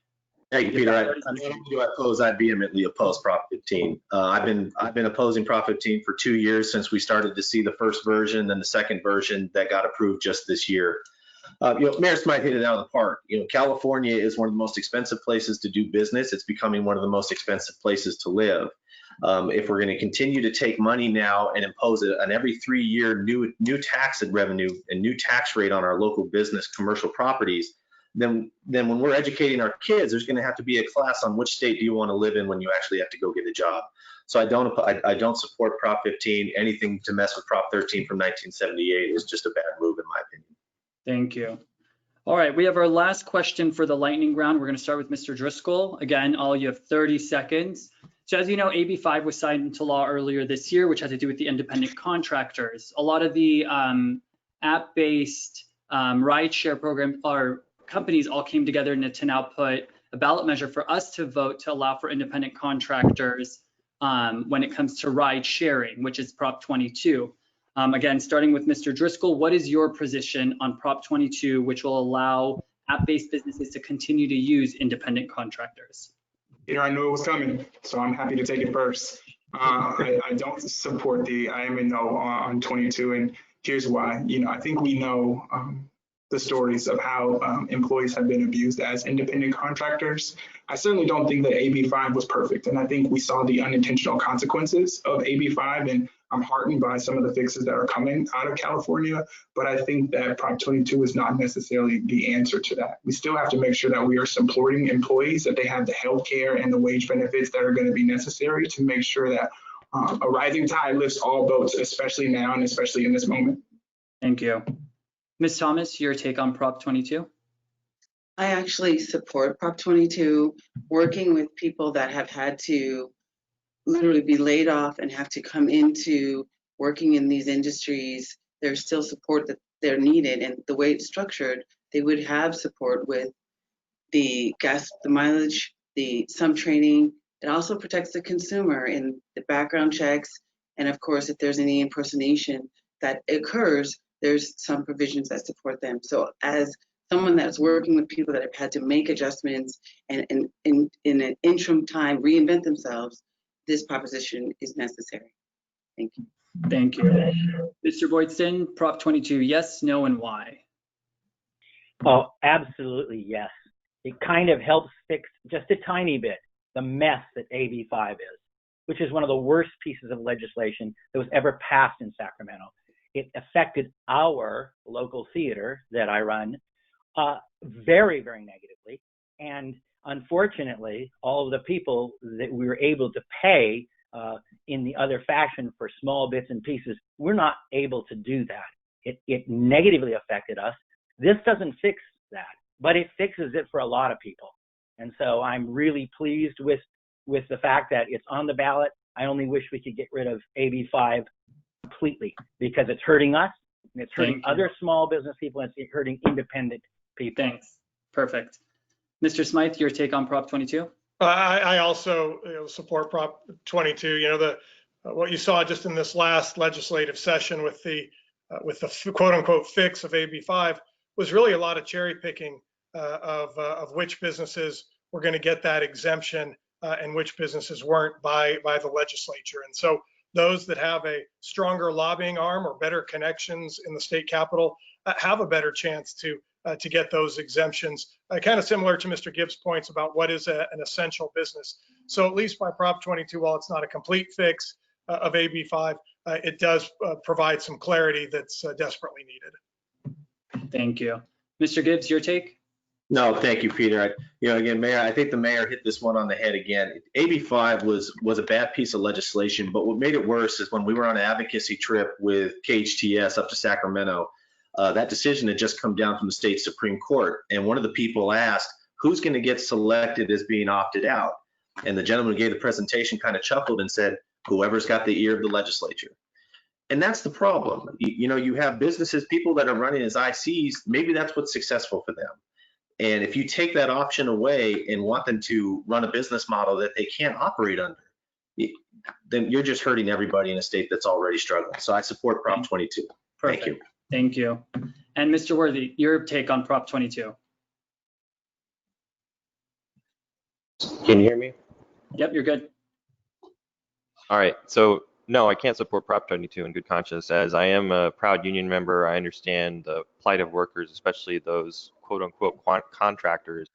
Speaker 5: Thank you, Peter. Not only do I oppose, I vehemently oppose Prop 15. I've been opposing Prop 15 for 2 years since we started to see the first version, then the second version that got approved just this year. Mayor Smyth hit it out of the park. California is one of the most expensive places to do business. It's becoming one of the most expensive places to live. If we're going to continue to take money now and impose an every 3-year new tax revenue and new tax rate on our local business commercial properties, then when we're educating our kids, there's going to have to be a class on which state do you want to live in when you actually have to go get a job. So I don't support Prop 15. Anything to mess with Prop 13 from 1978 is just a bad move in my opinion.
Speaker 1: Thank you. All right, we have our last question for the lightning round. We're going to start with Mr. Driscoll. Again, you have 30 seconds. So as you know, AB 5 was signed into law earlier this year, which had to do with the independent contractors. A lot of the app-based rideshare program or companies all came together to now put a ballot measure for us to vote to allow for independent contractors when it comes to ride sharing, which is Prop 22. Again, starting with Mr. Driscoll, what is your position on Prop 22, which will allow app-based businesses to continue to use independent contractors?
Speaker 7: Peter, I knew it was coming, so I'm happy to take it first. I don't support I am a no on 22, and here's why. I think we know the stories of how employees have been abused as independent contractors. I certainly don't think that AB 5 was perfect, and I think we saw the unintentional consequences of AB 5, and I'm heartened by some of the fixes that are coming out of California, but I think that Prop 22 is not necessarily the answer to that. We still have to make sure that we are supporting employees, that they have the health care and the wage benefits that are going to be necessary to make sure that a rising tide lifts all boats, especially now and especially in this moment.
Speaker 1: Thank you. Ms. Thomas, your take on Prop 22?
Speaker 2: I actually support Prop 22, working with people that have had to literally be laid off and have to come into working in these industries. There's still support that they're needed, and the way it's structured, they would have support with the gas, the mileage, some training. It also protects the consumer in the background checks, and of course, if there's any impersonation that occurs, there's some provisions that support them. So as someone that's working with people that have had to make adjustments and in an interim time reinvent themselves, this proposition is necessary. Thank you.
Speaker 1: Thank you. Mr. Boydston, Prop 22, yes, no, and why?
Speaker 3: Oh, absolutely yes. It kind of helps fix just a tiny bit the mess that AB 5 is, which is one of the worst pieces of legislation that was ever passed in Sacramento. It affected our local theater that I run very, very negatively. And unfortunately, all of the people that we were able to pay in the other fashion for small bits and pieces, we're not able to do that. It negatively affected us. This doesn't fix that, but it fixes it for a lot of people. And so I'm really pleased with the fact that it's on the ballot. I only wish we could get rid of AB 5 completely, because it's hurting us, and it's hurting other small business people, and it's hurting independent people.
Speaker 1: Thanks. Perfect. Mr. Smyth, your take on Prop 22?
Speaker 4: I also support Prop 22. What you saw just in this last legislative session with the quote unquote fix of AB 5 was really a lot of cherry picking of which businesses were going to get that exemption and which businesses weren't by the legislature. And so those that have a stronger lobbying arm or better connections in the state capitol have a better chance to get those exemptions, kind of similar to Mr. Gibbs' points about what is an essential business. So at least by Prop 22, while it's not a complete fix of AB 5, it does provide some clarity that's desperately needed.
Speaker 1: Thank you. Mr. Gibbs, your take?
Speaker 5: No, thank you, Peter. Again, Mayor, I think the mayor hit this one on the head again. AB 5 was a bad piece of legislation, but what made it worse is when we were on an advocacy trip with KHTS up to Sacramento, that decision had just come down from the state Supreme Court. And one of the people asked, who's going to get selected as being opted out? And the gentleman who gave the presentation kind of chuckled and said, whoever's got the ear of the legislature. And that's the problem. You have businesses, people that are running as ICs, maybe that's what's successful for them. And if you take that option away and want them to run a business model that they can't operate under, then you're just hurting everybody in a state that's already struggling. So I support Prop 22.
Speaker 1: Perfect.
Speaker 5: Thank you.
Speaker 1: Thank you. And Mr. Werthe, your take on Prop 22?
Speaker 6: Can you hear me?
Speaker 1: Yep, you're good.
Speaker 6: All right. So no, I can't support Prop 22 in good conscience, as I am a proud union member. I understand the plight of workers, especially those quote unquote contractors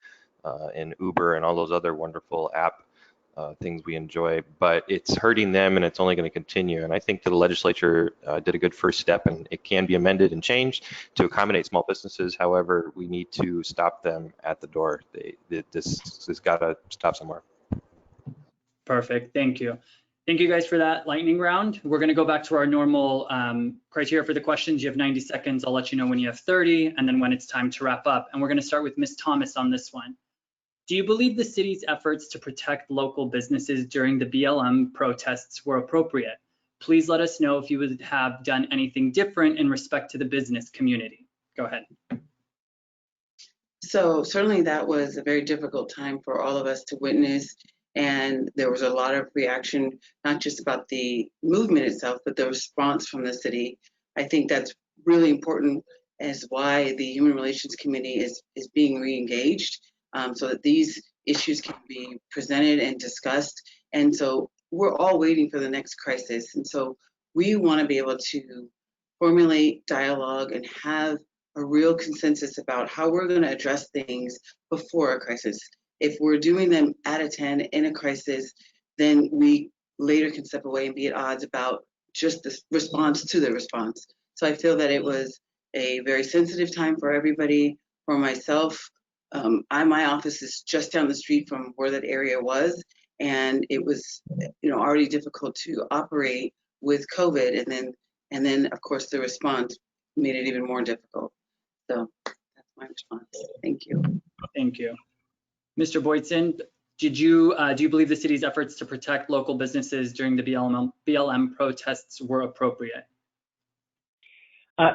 Speaker 6: in Uber and all those other wonderful app things we enjoy, but it's hurting them, and it's only going to continue. And I think the legislature did a good first step, and it can be amended and changed to accommodate small businesses. However, we need to stop them at the door. This has got to stop somewhere.
Speaker 1: Perfect. Thank you. Thank you guys for that lightning round. We're going to go back to our normal criteria for the questions. You have 90 seconds. I'll let you know when you have 30, and then when it's time to wrap up. And we're going to start with Ms. Thomas on this one. Do you believe the city's efforts to protect local businesses during the BLM protests were appropriate? Please let us know if you would have done anything different in respect to the business community. Go ahead.
Speaker 2: So certainly that was a very difficult time for all of us to witness. And there was a lot of reaction, not just about the movement itself, but the response from the city. I think that's really important as why the Human Relations Committee is being re-engaged, so that these issues can be presented and discussed. And so we're all waiting for the next crisis. And so we want to be able to formulate dialogue and have a real consensus about how we're going to address things before a crisis. If we're doing them at a 10 in a crisis, then we later can step away and be at odds about just the response to the response. So I feel that it was a very sensitive time for everybody. For myself, my office is just down the street from where that area was, and it was, already difficult to operate with COVID, and then of course the response made it even more difficult. So that's my response. Thank you.
Speaker 1: Thank you. Mr. Boydston, do you believe the city's efforts to protect local businesses during the BLM protests were appropriate?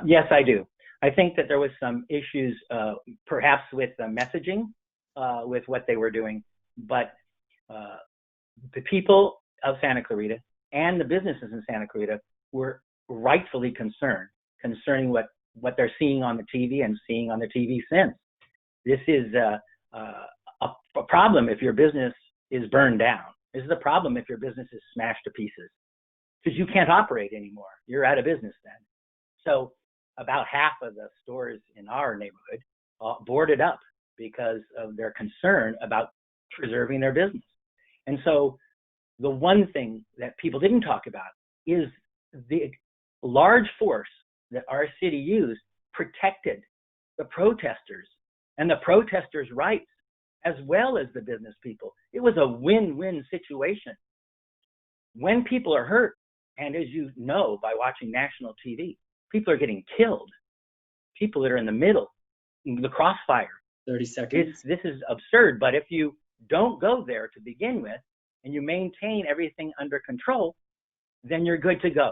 Speaker 3: Yes, I do. I think that there was some issues, perhaps with the messaging, with what they were doing, but the people of Santa Clarita and the businesses in Santa Clarita were rightfully concerning what they're seeing on the TV and seeing on the TV since. This is a problem if your business is burned down. This is a problem if your business is smashed to pieces, because you can't operate anymore. You're out of business then. So about half of the stores in our neighborhood boarded up because of their concern about preserving their business. And so the one thing that people didn't talk about is the large force that our city used protected the protesters and the protesters' rights, as well as the business people. It was a win-win situation. When people are hurt, and as you know by watching national TV, people are getting killed. People that are in the middle, the crossfire,
Speaker 1: 30 seconds.
Speaker 3: This is absurd, but if you don't go there to begin with and you maintain everything under control, then you're good to go.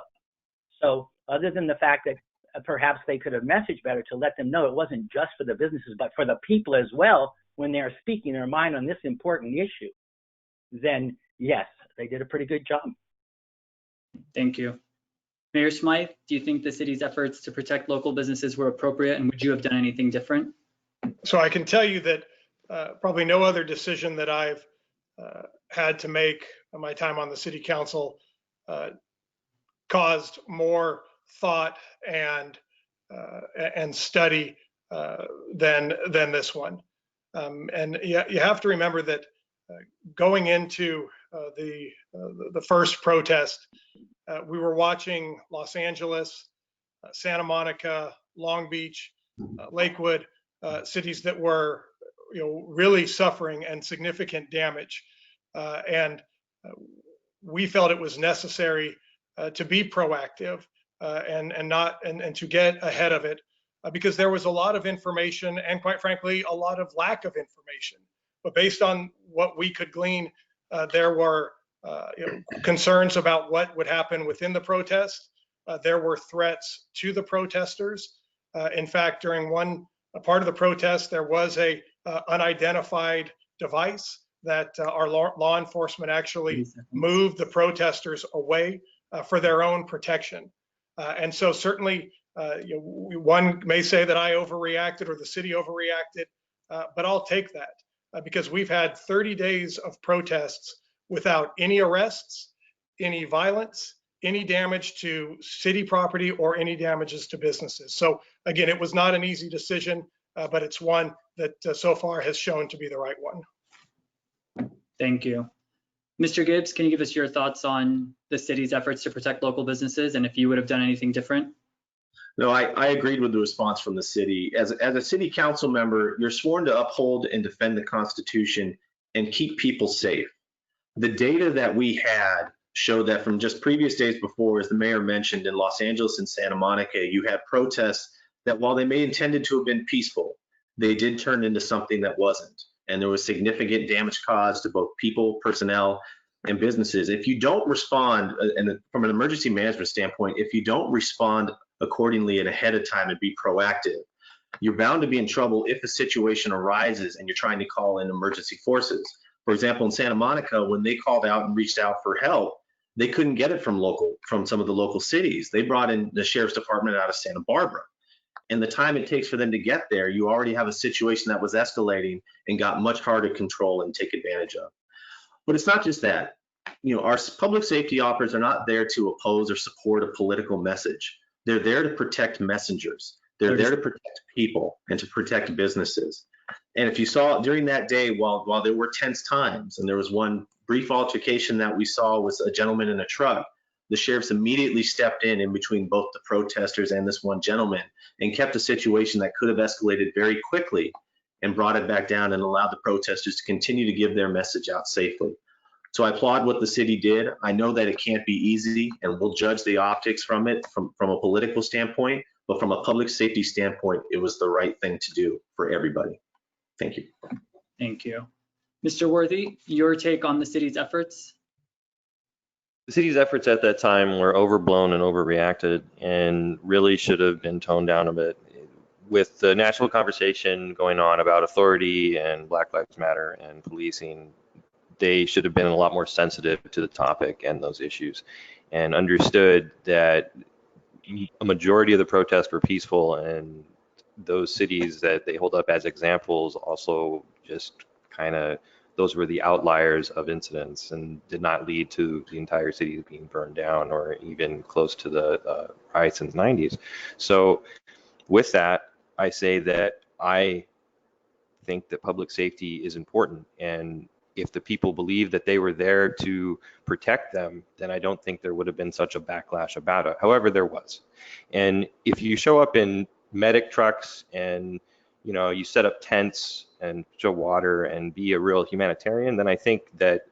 Speaker 3: So other than the fact that perhaps they could have messaged better to let them know it wasn't just for the businesses, but for the people as well when they are speaking their mind on this important issue, then yes, they did a pretty good job.
Speaker 1: Thank you. Mayor Smyth, do you think the city's efforts to protect local businesses were appropriate, and would you have done anything different?
Speaker 4: So I can tell you that probably no other decision that I've had to make in my time on the city council caused more thought and study than this one. And you have to remember that going into the first protest, we were watching Los Angeles, Santa Monica, Long Beach, Lakewood, cities that were really suffering and significant damage. And we felt it was necessary to be proactive and to get ahead of it because there was a lot of information and, quite frankly, a lot of lack of information. But based on what we could glean, there were concerns about what would happen within the protest. There were threats to the protesters. In fact, during one part of the protest, there was a unidentified device that our law enforcement actually moved the protesters away for their own protection. And so certainly one may say that I overreacted or the city overreacted, but I'll take that because we've had 30 days of protests without any arrests, any violence, any damage to city property or any damages to businesses. So again, it was not an easy decision, but it's one that so far has shown to be the right one.
Speaker 1: Thank you. Mr. Gibbs, can you give us your thoughts on the city's efforts to protect local businesses and if you would have done anything different?
Speaker 5: No, I agreed with the response from the city. As a city council member, you're sworn to uphold and defend the Constitution and keep people safe. The data that we had showed that from just previous days before, as the mayor mentioned, in Los Angeles and Santa Monica, you had protests that while they may intended to have been peaceful, they did turn into something that wasn't. And there was significant damage caused to both people, personnel, and businesses. If you don't respond, and from an emergency management standpoint, if you don't respond accordingly and ahead of time and be proactive, you're bound to be in trouble if a situation arises and you're trying to call in emergency forces. For example, in Santa Monica, when they called out and reached out for help, they couldn't get it from some of the local cities. They brought in the sheriff's department out of Santa Barbara. And the time it takes for them to get there, you already have a situation that was escalating and got much harder to control and take advantage of. But it's not just that. Our public safety officers are not there to oppose or support a political message. They're there to protect messengers. They're there to protect people and to protect businesses. And if you saw during that day, while there were tense times, and there was one brief altercation that we saw with a gentleman in a truck, the sheriffs immediately stepped in between both the protesters and this one gentleman and kept a situation that could have escalated very quickly and brought it back down and allowed the protesters to continue to give their message out safely. So I applaud what the city did. I know that it can't be easy, and we'll judge the optics from it from a political standpoint, but from a public safety standpoint, it was the right thing to do for everybody. Thank you.
Speaker 1: Thank you. Mr. Werthe, your take on the city's efforts?
Speaker 6: The city's efforts at that time were overblown and overreacted and really should have been toned down a bit. With the national conversation going on about authority and Black Lives Matter and policing, they should have been a lot more sensitive to the topic and those issues and understood that a majority of the protests were peaceful, and those cities that they hold up as examples also just kind of, those were the outliers of incidents and did not lead to the entire city being burned down or even close to the riots in the 90s. So with that, I say that I think that public safety is important, and if the people believe that they were there to protect them, then I don't think there would have been such a backlash about it. However, there was. And if you show up in medic trucks and you set up tents and show water and be a real humanitarian, then I think that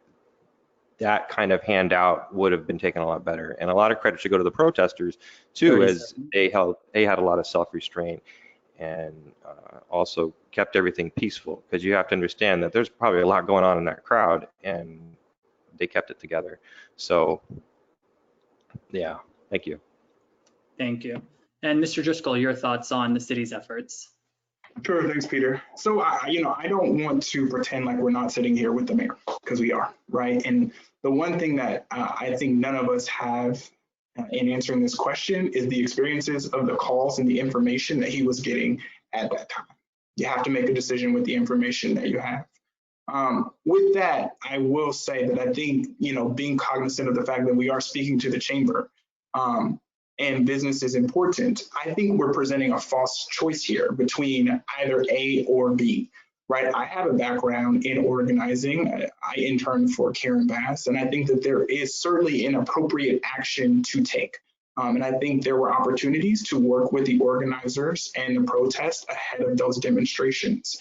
Speaker 6: that kind of handout would have been taken a lot better. And a lot of credit should go to the protesters too, as they had a lot of self-restraint. and also kept everything peaceful, because you have to understand that there's probably a lot going on in that crowd, and they kept it together. So yeah, thank you.
Speaker 1: Thank you. And Mr. Driscoll, your thoughts on the city's efforts?
Speaker 7: Sure, thanks, Peter. So, I don't want to pretend like we're not sitting here with the mayor, because we are, right? And the one thing that I think none of us have in answering this question is the experiences of the calls and the information that he was getting at that time. You have to make a decision with the information that you have. With that, I will say that I think, being cognizant of the fact that we are speaking to the chamber, and business is important, I think we're presenting a false choice here between either A or B, right? I have a background in organizing. I interned for Karen Bass, and I think that there is certainly an appropriate action to take. And I think there were opportunities to work with the organizers and the protest ahead of those demonstrations.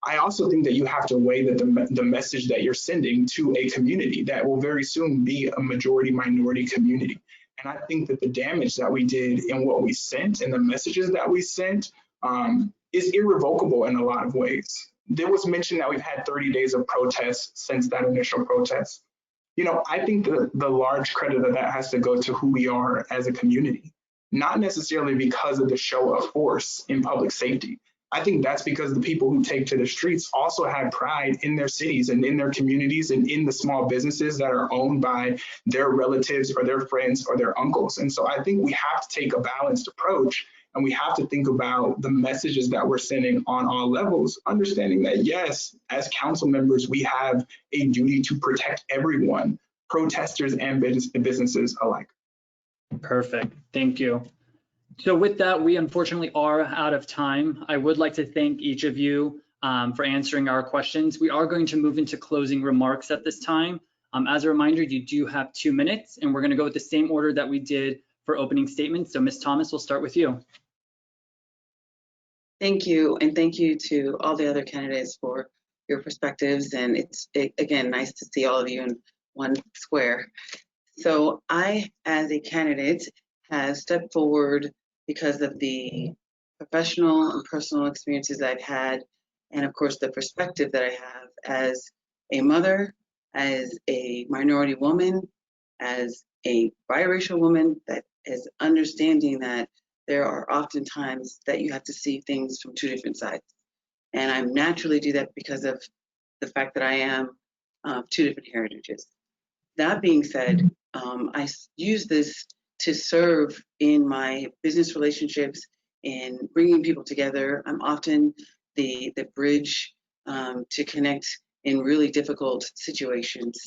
Speaker 7: I also think that you have to weigh that the message that you're sending to a community that will very soon be a majority minority community. And I think that the damage that we did in what we sent and the messages that we sent is irrevocable in a lot of ways. There was mention that we've had 30 days of protests since that initial protest. I think the large credit of that has to go to who we are as a community, not necessarily because of the show of force in public safety. I think that's because the people who take to the streets also have pride in their cities and in their communities and in the small businesses that are owned by their relatives or their friends or their uncles. And so I think we have to take a balanced approach, and we have to think about the messages that we're sending on all levels, understanding that, yes, as council members, we have a duty to protect everyone, protesters and businesses alike.
Speaker 1: Perfect. Thank you. So with that, we unfortunately are out of time. I would like to thank each of you for answering our questions. We are going to move into closing remarks at this time. As a reminder, you do have 2 minutes, and we're going to go with the same order that we did for opening statements. So Ms. Thomas, we'll start with you.
Speaker 2: Thank you, and thank you to all the other candidates for your perspectives. And it's, again, nice to see all of you in one square. So I, as a candidate, have stepped forward because of the professional and personal experiences I've had, and of course the perspective that I have as a mother, as a minority woman, as a biracial woman, that is understanding that there are often times that you have to see things from two different sides. And I naturally do that because of the fact that I am two different heritages. That being said, I use this to serve in my business relationships, in bringing people together. I'm often the bridge to connect in really difficult situations.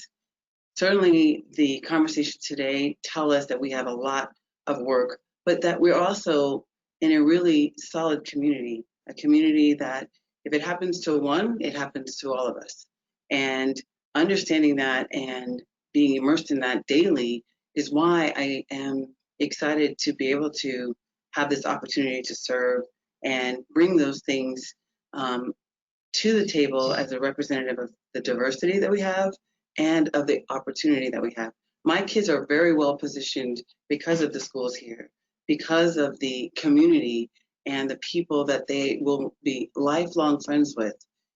Speaker 2: Certainly the conversation today tell us that we have a lot of work, but that we're also in a really solid community, a community that if it happens to one, it happens to all of us. And understanding that and being immersed in that daily is why I am excited to be able to have this opportunity to serve and bring those things to the table as a representative of the diversity that we have and of the opportunity that we have. My kids are very well positioned because of the schools here, because of the community and the people that they will be lifelong friends with.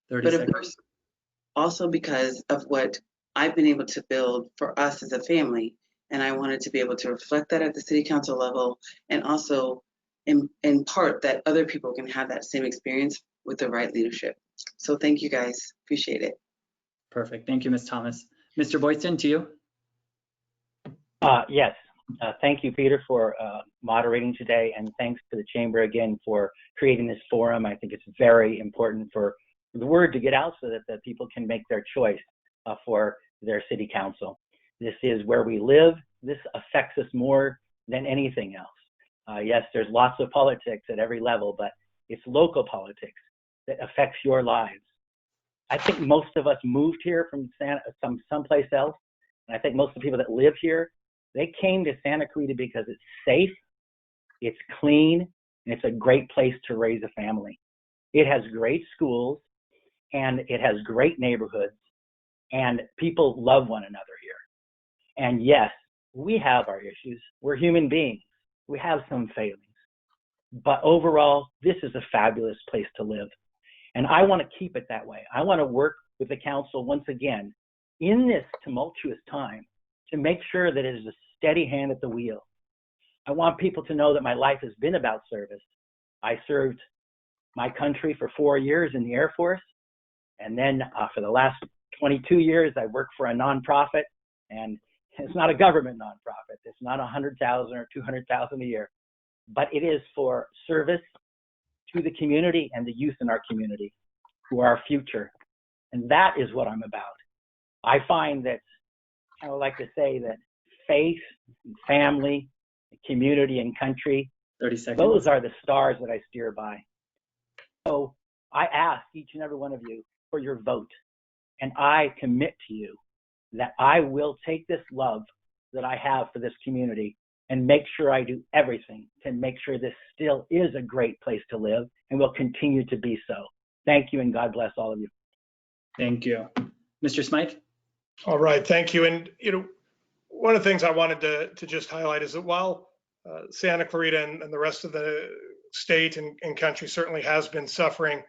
Speaker 2: But of course, also because of what I've been able to build for us as a family. And I wanted to be able to reflect that at the city council level, and also in part that other people can have that same experience with the right leadership. So thank you guys, appreciate it.
Speaker 1: Perfect, thank you, Ms. Thomas. Mr. Boydston, to you.
Speaker 3: Yes, thank you, Peter, for moderating today, and thanks to the Chamber again for creating this forum. I think it's very important for the word to get out so that the people can make their choice for their city council. This is where we live. This affects us more than anything else. Yes, there's lots of politics at every level, but it's local politics that affects your lives. I think most of us moved here from someplace else, and I think most of the people that live here, they came to Santa Clarita because it's safe, it's clean, and it's a great place to raise a family. It has great schools, and it has great neighborhoods, and people love one another here. And yes, we have our issues. We're human beings. We have some failings. But overall, this is a fabulous place to live. And I want to keep it that way. I want to work with the council once again in this tumultuous time to make sure that it is a steady hand at the wheel. I want people to know that my life has been about service. I served my country for 4 years in the Air Force. And then for the last 22 years, I worked for a nonprofit. And it's not a government nonprofit. It's not 100,000 or 200,000 a year. But it is for service to the community and the youth in our community who are our future. And that is what I'm about. I find that, I would like to say that faith, and family, community, and country,
Speaker 1: 30 seconds.
Speaker 3: those are the stars that I steer by. So I ask each and every one of you for your vote. And I commit to you that I will take this love that I have for this community and make sure I do everything to make sure this still is a great place to live and will continue to be so. Thank you, and God bless all of you.
Speaker 1: Thank you. Mr. Smyth?
Speaker 4: All right, thank you. And one of the things I wanted to just highlight is that while Santa Clarita and the rest of the state and country certainly has been suffering,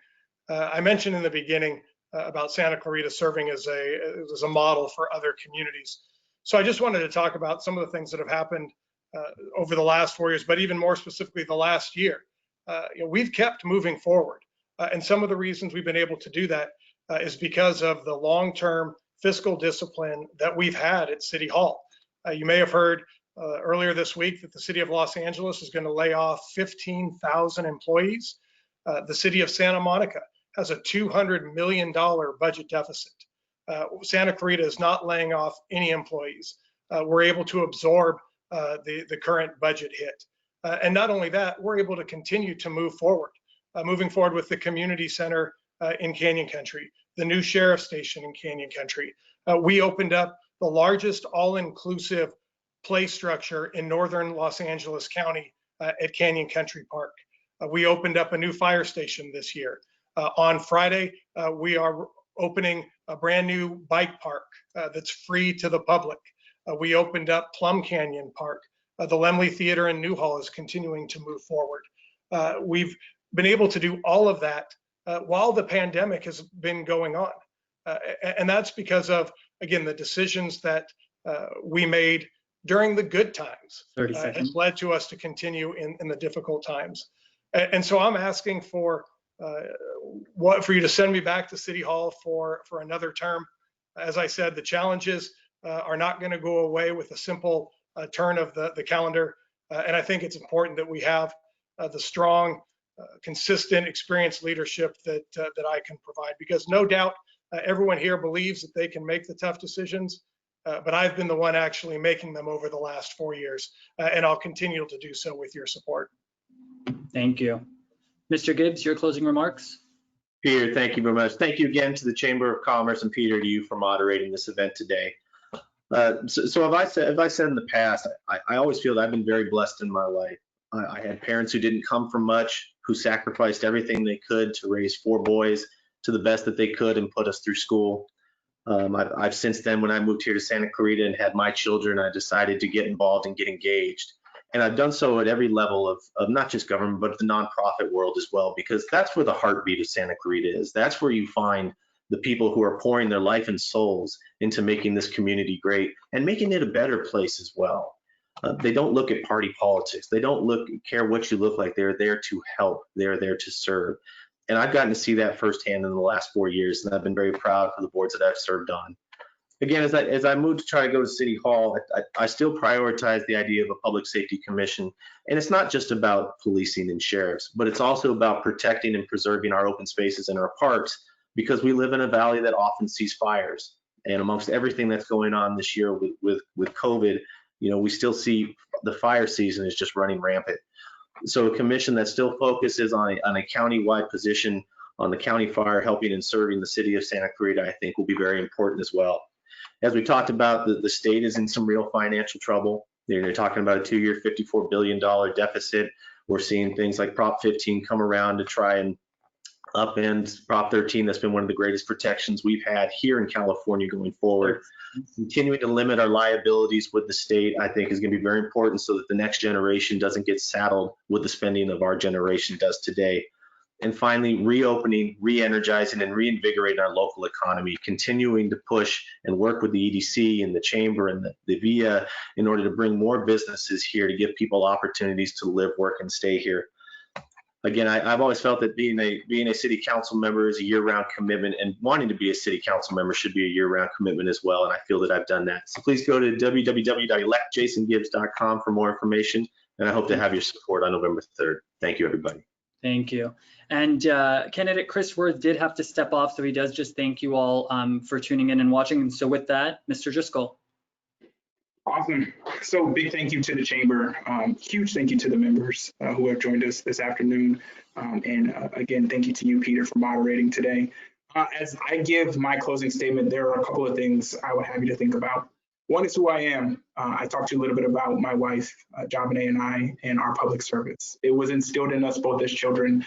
Speaker 4: I mentioned in the beginning about Santa Clarita serving as a model for other communities. So I just wanted to talk about some of the things that have happened over the last 4 years, but even more specifically the last year. We've kept moving forward. And some of the reasons we've been able to do that is because of the long-term fiscal discipline that we've had at City Hall. You may have heard earlier this week that the city of Los Angeles is going to lay off 15,000 employees. The city of Santa Monica has a $200 million budget deficit. Santa Clarita is not laying off any employees. We're able to absorb the current budget hit. And not only that, we're able to continue to move forward, moving forward with the community center in Canyon Country, the new sheriff station in Canyon Country. We opened up the largest all-inclusive play structure in northern Los Angeles County at Canyon Country Park. We opened up a new fire station this year. On Friday, we are opening a brand new bike park that's free to the public. We opened up Plum Canyon Park. The Laemmle Theater in Newhall is continuing to move forward. We've been able to do all of that while the pandemic has been going on. And that's because of, again, the decisions that we made during the good times has led to us to continue in the difficult times. And so I'm asking for you to send me back to City Hall for another term. As I said, the challenges are not going to go away with a simple turn of the calendar. And I think it's important that we have the strong, consistent, experienced leadership that I can provide, because no doubt everyone here believes that they can make the tough decisions, but I've been the one actually making them over the last 4 years, and I'll continue to do so with your support.
Speaker 1: Thank you. Mr. Gibbs, your closing remarks?
Speaker 5: Peter, thank you very much. Thank you again to the Chamber of Commerce, and Peter, to you for moderating this event today. So have I said in the past, I always feel that I've been very blessed in my life. I had parents who didn't come from much, who sacrificed everything they could to raise 4 boys to the best that they could and put us through school. I've since then, when I moved here to Santa Clarita and had my children, I decided to get involved and get engaged. And I've done so at every level of not just government, but the nonprofit world as well, because that's where the heartbeat of Santa Clarita is. That's where you find the people who are pouring their life and souls into making this community great and making it a better place as well. They don't look at party politics. They don't care what you look like. They're there to help. They're there to serve. And I've gotten to see that firsthand in the last 4 years, and I've been very proud for the boards that I've served on. Again, as I moved to try to go to City Hall, I still prioritize the idea of a public safety commission. And it's not just about policing and sheriffs, but it's also about protecting and preserving our open spaces and our parks, because we live in a valley that often sees fires. And amongst everything that's going on this year with COVID, we still see the fire season is just running rampant. So a commission that still focuses on a county-wide position on the county fire, helping and serving the city of Santa Clarita, I think will be very important as well. As we talked about, the state is in some real financial trouble. They're talking about a 2-year, $54 billion deficit. We're seeing things like Prop 15 come around to try and upend Prop 13. That's been one of the greatest protections we've had here in California going forward. Continuing to limit our liabilities with the state, I think, is going to be very important so that the next generation doesn't get saddled with the spending of our generation does today. And finally, reopening, re-energizing, and reinvigorating our local economy, continuing to push and work with the EDC and the Chamber and the VIA in order to bring more businesses here to give people opportunities to live, work, and stay here. Again, I've always felt that being a city council member is a year-round commitment, and wanting to be a city council member should be a year-round commitment as well, and I feel that I've done that. So please go to www.electjasongibbs.com for more information, and I hope to have your support on November 3rd. Thank you, everybody.
Speaker 1: Thank you. And candidate Chris Werthe did have to step off, so he does just thank you all for tuning in and watching. And so with that, Mr. Driscoll.
Speaker 7: Awesome. So big thank you to the Chamber. Huge thank you to the members who have joined us this afternoon. And again, thank you to you, Peter, for moderating today. As I give my closing statement, there are a couple of things I would have you to think about. One is who I am. I talked to you a little bit about my wife, Jabane, and I, and our public service. It was instilled in us both as children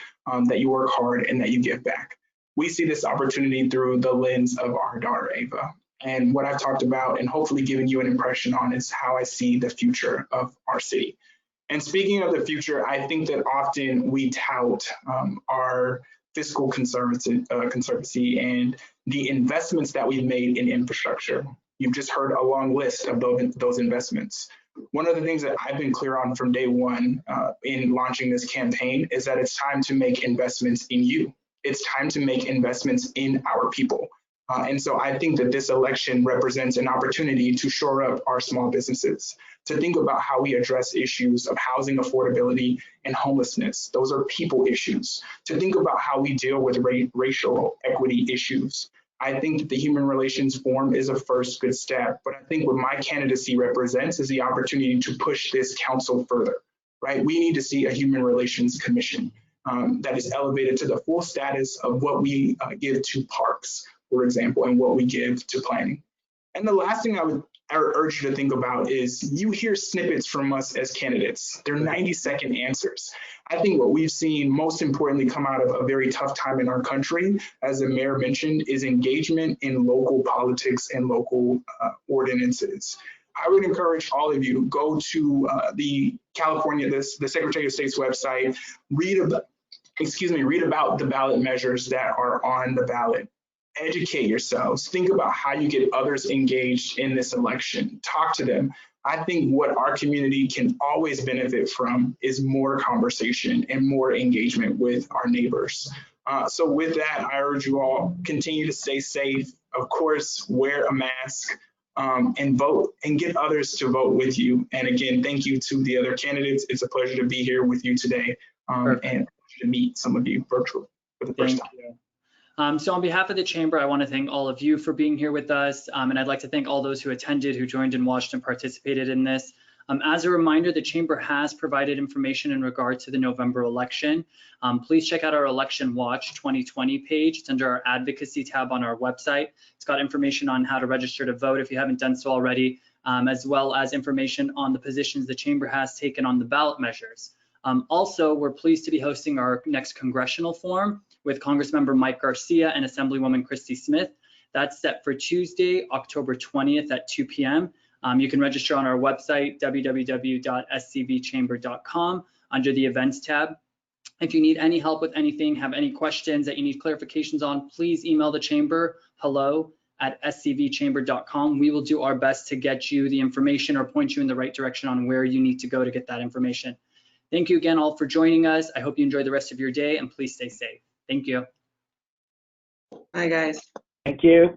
Speaker 7: that you work hard and that you give back. We see this opportunity through the lens of our daughter, Ava. And what I've talked about and hopefully given you an impression on is how I see the future of our city. And speaking of the future, I think that often we tout our fiscal conservancy and the investments that we've made in infrastructure. You've just heard a long list of those investments. One of the things that I've been clear on from day one in launching this campaign is that it's time to make investments in you. It's time to make investments in our people. And so I think that this election represents an opportunity to shore up our small businesses, to think about how we address issues of housing affordability and homelessness. Those are people issues. To think about how we deal with racial equity issues. I think that the Human Relations Forum is a first good step, but I think what my candidacy represents is the opportunity to push this council further, right? We need to see a Human Relations Commission that is elevated to the full status of what we give to parks, for example, and what we give to planning. And the last thing I would urge you to think about is you hear snippets from us as candidates. They're 90-second answers. I think what we've seen most importantly come out of a very tough time in our country, as the mayor mentioned, is engagement in local politics and local ordinances. I would encourage all of you to go to the Secretary of State's website, read about the ballot measures that are on the ballot. Educate yourselves. Think about how you get others engaged in this election. Talk to them. I think what our community can always benefit from is more conversation and more engagement with our neighbors. So with that, I urge you all, continue to stay safe. Of course, wear a mask and vote and get others to vote with you. And again, thank you to the other candidates. It's a pleasure to be here with you today and to meet some of you virtually for the first time.
Speaker 1: So on behalf of the Chamber, I want to thank all of you for being here with us. And I'd like to thank all those who attended, who joined and watched and participated in this. As a reminder, the Chamber has provided information in regard to the November election. Please check out our Election Watch 2020 page. It's under our advocacy tab on our website. It's got information on how to register to vote if you haven't done so already, as well as information on the positions the Chamber has taken on the ballot measures. Also, we're pleased to be hosting our next congressional forum with Congressmember Mike Garcia and Assemblywoman Christy Smyth. That's set for Tuesday, October 20th at 2 p.m. You can register on our website, www.scvchamber.com, under the events tab. If you need any help with anything, have any questions that you need clarifications on, please email the Chamber, hello@scvchamber.com. We will do our best to get you the information or point you in the right direction on where you need to go to get that information. Thank you again all for joining us. I hope you enjoy the rest of your day and please stay safe. Thank you.
Speaker 2: Bye, guys.
Speaker 3: Thank you.